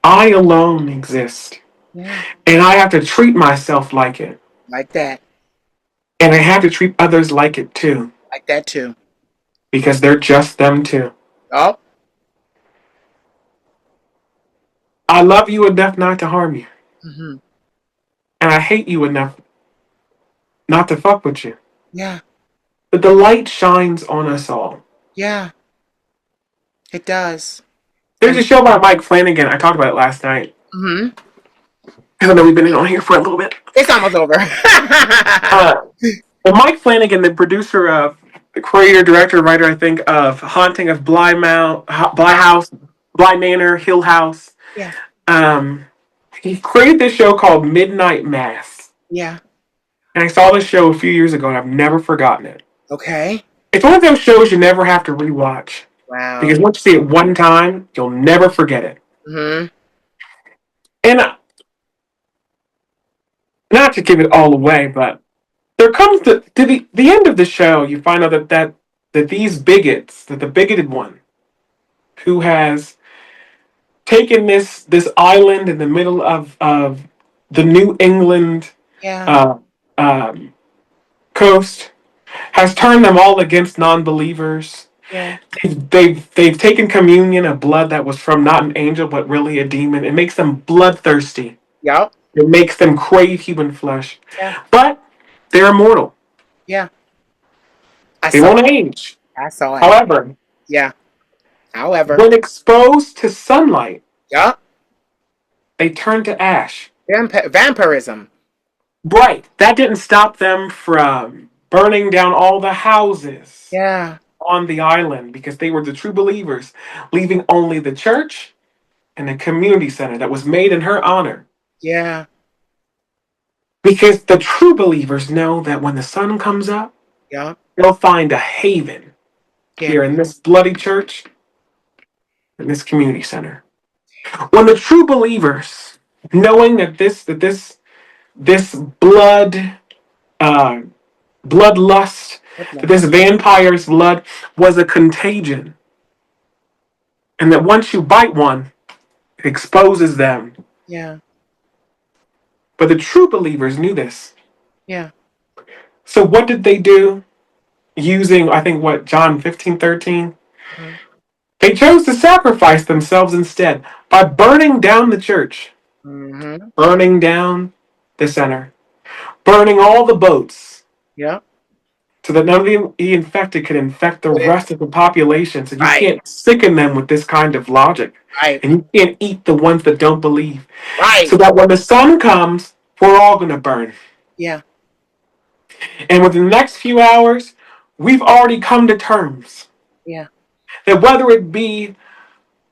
I alone exist. Yeah. And I have to treat myself like it. Like that. And I have to treat others like it too. Like that too. Because they're just them too. Oh. I love you enough not to harm you. Mm-hmm. And I hate you enough not to fuck with you. Yeah. But the light shines on us all. Yeah. It does. There's And a show by Mike Flanagan. I talked about it last night. mm-hmm. Because I know we've been on here for a little bit. It's almost over. Uh, but Mike Flanagan, the producer of, the creator, director, writer, I think, of Haunting of Bly Mount, Bly House, Bly Manor, Hill House. Yeah. Um, he created this show called Midnight Mass. Yeah. And I saw this show a few years ago and I've never forgotten it. Okay. It's one of those shows you never have to rewatch. Wow. Because once you see it one time, you'll never forget it. Mm-hmm. And not to give it all away, but there comes to the end of the show. You find out that these bigots, that the bigoted one who has taken this island in the middle of the New England Yeah. uh, um, coast, has turned them all against non-believers. Yeah. They've taken communion of blood that was from not an angel but really a demon. It makes them bloodthirsty. Yup. It makes them crave human flesh. Yeah. But they're immortal. Yeah. I They saw won't it. age. I saw it. However, Yeah. However. when exposed to sunlight, Yup. they turn to ash. Vampirism. Right. That didn't stop them from burning down all the houses Yeah. on the island because they were the true believers, leaving only the church and a community center that was made in her honor. Yeah. Because the true believers know that when the sun comes up, Yup. they'll find a haven Yeah. here in this bloody church, in this community center. When the true believers, knowing that this uh, bloodlust, that this vampire's blood was a contagion, and that once you bite one, it exposes them. Yeah. But the true believers knew this. Yeah. So what did they do? Using, I think, what, John 15:13? Mhm. They chose to sacrifice themselves instead by burning down the church, Mm-hmm. burning down the center, burning all the boats, Yup. so that none of the infected could infect the rest of the population. So you Right. can't sicken them with this kind of logic. Right. And you can't eat the ones that don't believe. Right. So that when the sun comes, we're all going to burn. Yeah. And within the next few hours, we've already come to terms Yeah. that whether it be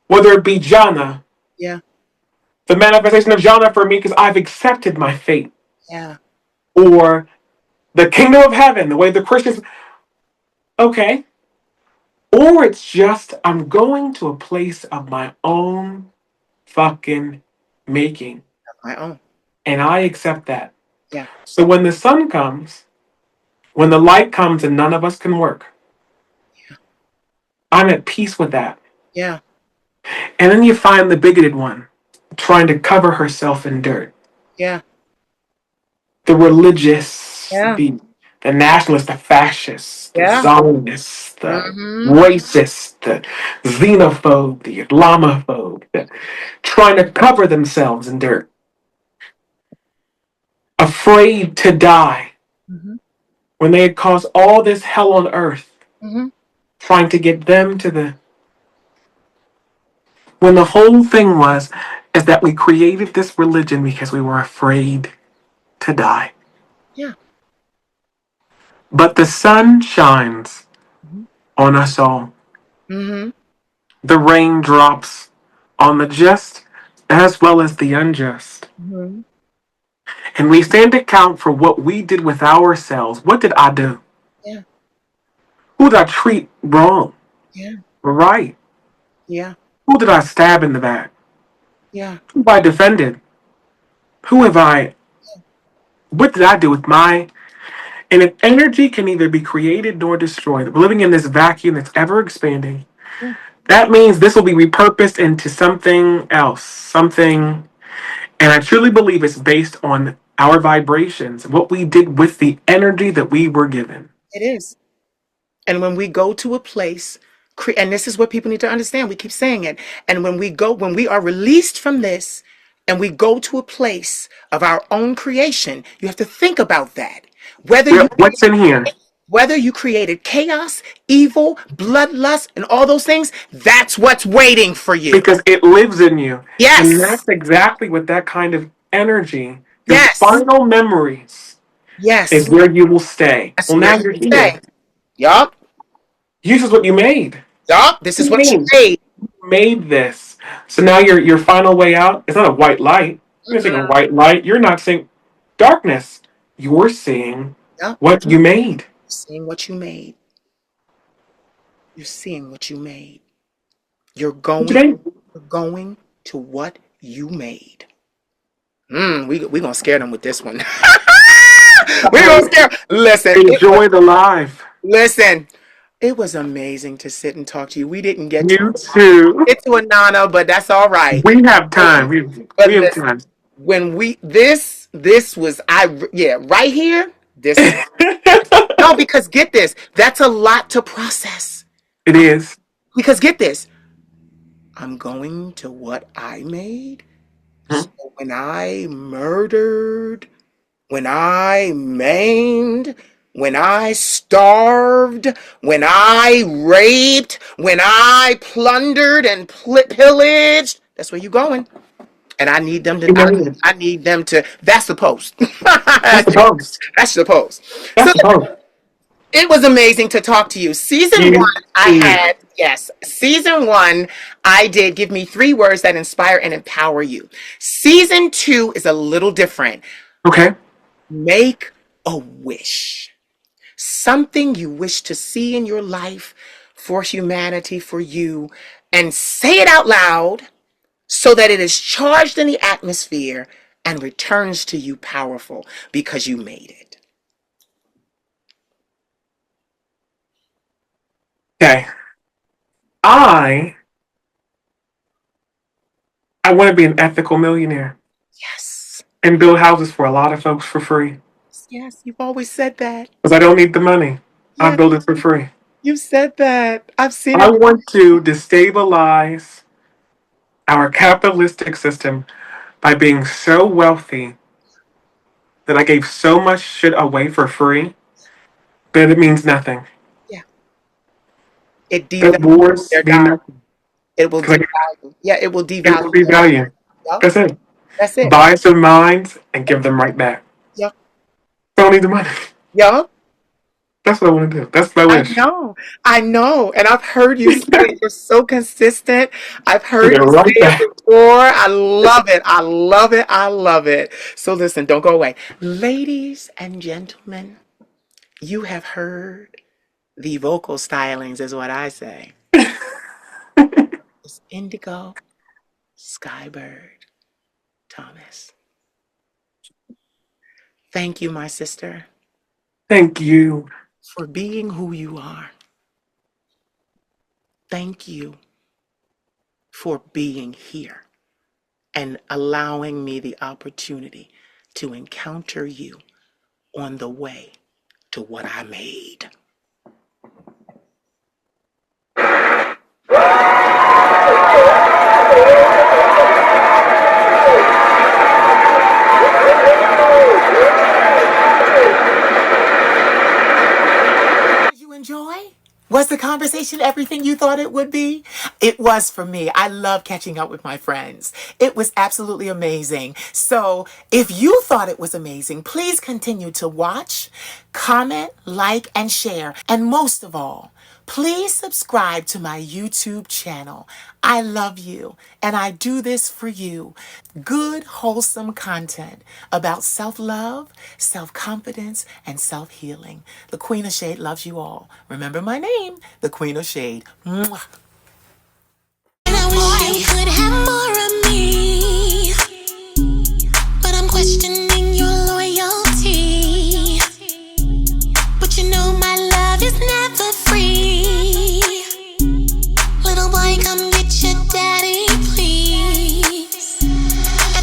jhana, Yeah. the manifestation of jhana for me, because I've accepted my fate, Yeah. or the kingdom of heaven, the way the Christians, okay, or it's just I'm going to a place of my own fucking making, My own. and I accept that. Yeah. So when the sun comes, when the light comes, and none of us can work, I'm at peace with that. Yeah. And then you find the bigoted one trying to cover herself in dirt. Yeah. The religious, Yeah. the nationalists, the fascists, the Yeah. Zionists, the Mm-hmm. racists, the xenophobe, the Islamophobe, trying to cover themselves in dirt. Afraid to die Mm-hmm. when they had caused all this hell on earth, Mm-hmm. trying to get them to the. When the whole thing is that we created this religion because we were afraid to die. Yeah. But the sun shines Mm-hmm. on us all. Mm-hmm. The rain drops on the just as well as the unjust. Mm-hmm. And we stand account for what we did with ourselves. What did I do? Yeah. Who did I treat wrong? Yeah. Right. Yeah. Who did I stab in the back? Yeah. Who have I defended? Who have I? What did I do with my? And if energy can neither be created nor destroyed, we're living in this vacuum that's ever expanding. Yeah. That means this will be repurposed into something else, something. And I truly believe it's based on our vibrations, what we did with the energy that we were given. It is. And when we go to a place, and this is what people need to understand, we keep saying it. And when we are released from this and we go to a place of our own creation, you have to think about that. What's in here? Whether you created chaos, evil, bloodlust, and all those things, that's what's waiting for you. Because it lives in you. And Yes. that's exactly what that kind of energy, your Yes. final memories, Yes. is where you will stay. That's Well, now where you're you here. stay. Yup. This is what you made. Yup. This is What what do you you mean? made. You made this. So now your final way out, it's not a white light. You're not seeing a white light. You're not seeing darkness. You're seeing Yup. what you made. Seeing what you made. You're seeing what you made. You're going to what you made. We gonna scare them with this one. We gonna scare. Listen, Enjoy the live. listen. It was amazing to sit and talk to you. We didn't You too. get to Anana, but that's all right. We have time. But We have listen, time. when this was yeah, right here. This is no, because get this. That's a lot to process. It is. Because get this. I'm going to what I made. So Mhm. when I murdered, when I maimed, when I starved, when I raped, when I plundered and pillaged, that's where you going. And I need them to. Amen. I need them to. That's the post. That's the post. That's the post. So That's the post. it was amazing to talk to you. Season one, You I too. had, yes, season one, I did give me 3 words that inspire and empower you. Season two is a little different. Okay. Make a wish. Something you wish to see in your life for humanity, for you, and say it out loud so that it is charged in the atmosphere and returns to you powerful because you made it. Okay. I I want to be an ethical millionaire Yes. and build houses for a lot of folks for free. Yes, you've always said that. Because I don't need the money. I Yes. build it for free. You said that. I've seen I it. want to destabilize our capitalistic system by being so wealthy that I gave so much shit away for free that it means nothing. Yeah. It That devalues wars their mean dollar. nothing. It will Because devalue. Yeah, it will it will devalue be their dollar. value. Yup. That's it. That's it. Buy some minds and give them right back. Yup. Don't need the money. Yup. That's what I want to do. That's my I wish. know. I know. And I've heard you say it. You're so consistent. I've Give heard it you say right it back. before. I love it. I love it. I love it. So listen, don't go away. Ladies and gentlemen, you have heard the vocal stylings, is what I say. It's Indigo Sky Bird Thomas. Thank you, my sister, Thank you. for being who you are. Thank you for being here and allowing me the opportunity to encounter you on the way to what I made. Did you enjoy? Was the conversation everything you thought it would be? It was for me. I love catching up with my friends. It was absolutely amazing. So if you thought it was amazing, please continue to watch, comment, like, and share. And most of all, please subscribe to my YouTube channel. I love you, and I do this for you. Good, wholesome content about self-love, self-confidence, and self-healing. The Queen of Shade loves you all. Remember my name, the Queen of Shade. Mwah. And I wish you could have more of me, but I'm questioning your loyalty. But you know my love is never free. Little boy, come get your daddy, please.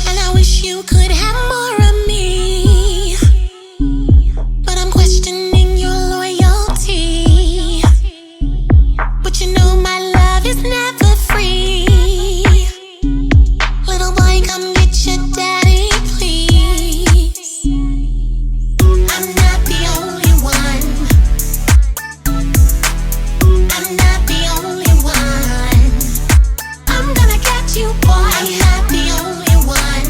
And I wish you could have more of me, but I'm questioning your loyalty. But you know my love is never free. Little boy, come get your daddy, please. I'm not the only one. I'm not the only one. I'm gonna get you, boy. I'm not the only one.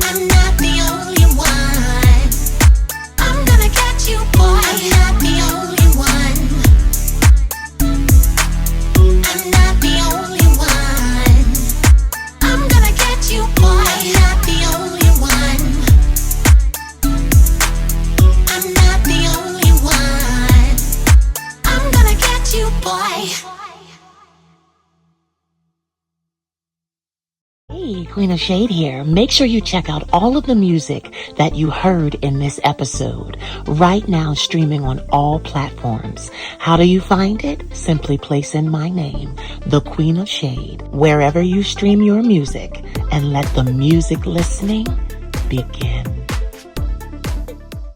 I'm not the only one. I'm gonna get you, boy. I'm not the only one. I'm not the only one. I'm gonna get you, boy. I'm not the only one. I'm not the only one. I'm gonna get you, boy. Hey, Hey, Queen of Shade here. Make sure you check out all of the music that you heard in this episode. Right now streaming on all platforms. How do you find it? Simply place in my name, the Queen of Shade, wherever you stream your music, and let the music listening begin.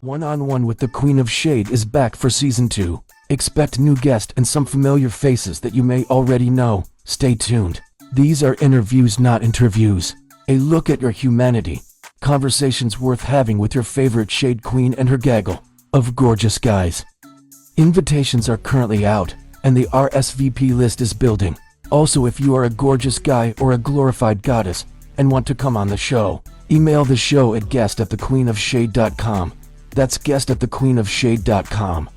One-on-One with the Queen of Shade is back for Season 2. Expect new guests and some familiar faces that you may already know. Stay tuned. These are interviews, not interviews. A look at your humanity. Conversations worth having with your favorite Shade Queen and her gaggle of gorgeous guys. Invitations are currently out, and the RSVP list is building. Also, if you are a gorgeous guy or a glorified goddess and want to come on the show, email the show at guest@thequeenofshade.com. That's guest@thequeenofshade.com.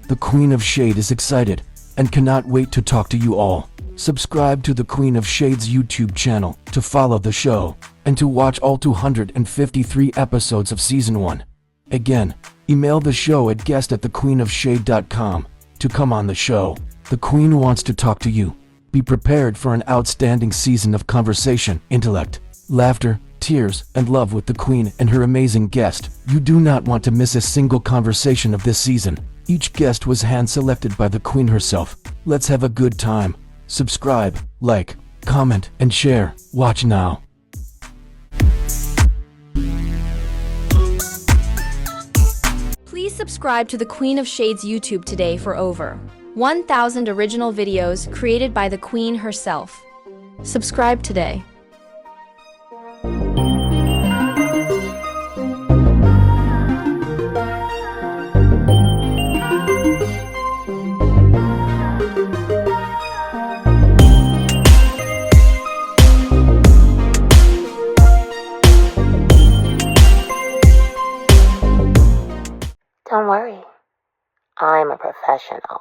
The Queen of Shade is excited and cannot wait to talk to you all. Subscribe to the Queen of Shade's YouTube channel to follow the show and to watch all 253 episodes of Season 1. Again, email the show at guest@thequeenofshade.com to come on the show. The Queen wants to talk to you. Be prepared for an outstanding season of conversation, intellect, laughter, tears, and love with the Queen and her amazing guest. You do not want to miss a single conversation of this season. Each guest was hand-selected by the Queen herself. Let's have a good time. Subscribe, like, comment, and share. Watch now. Please subscribe to the Queen of Shade's YouTube today for over 1,000 original videos created by the Queen herself. Subscribe today. Don't worry, I'm a professional.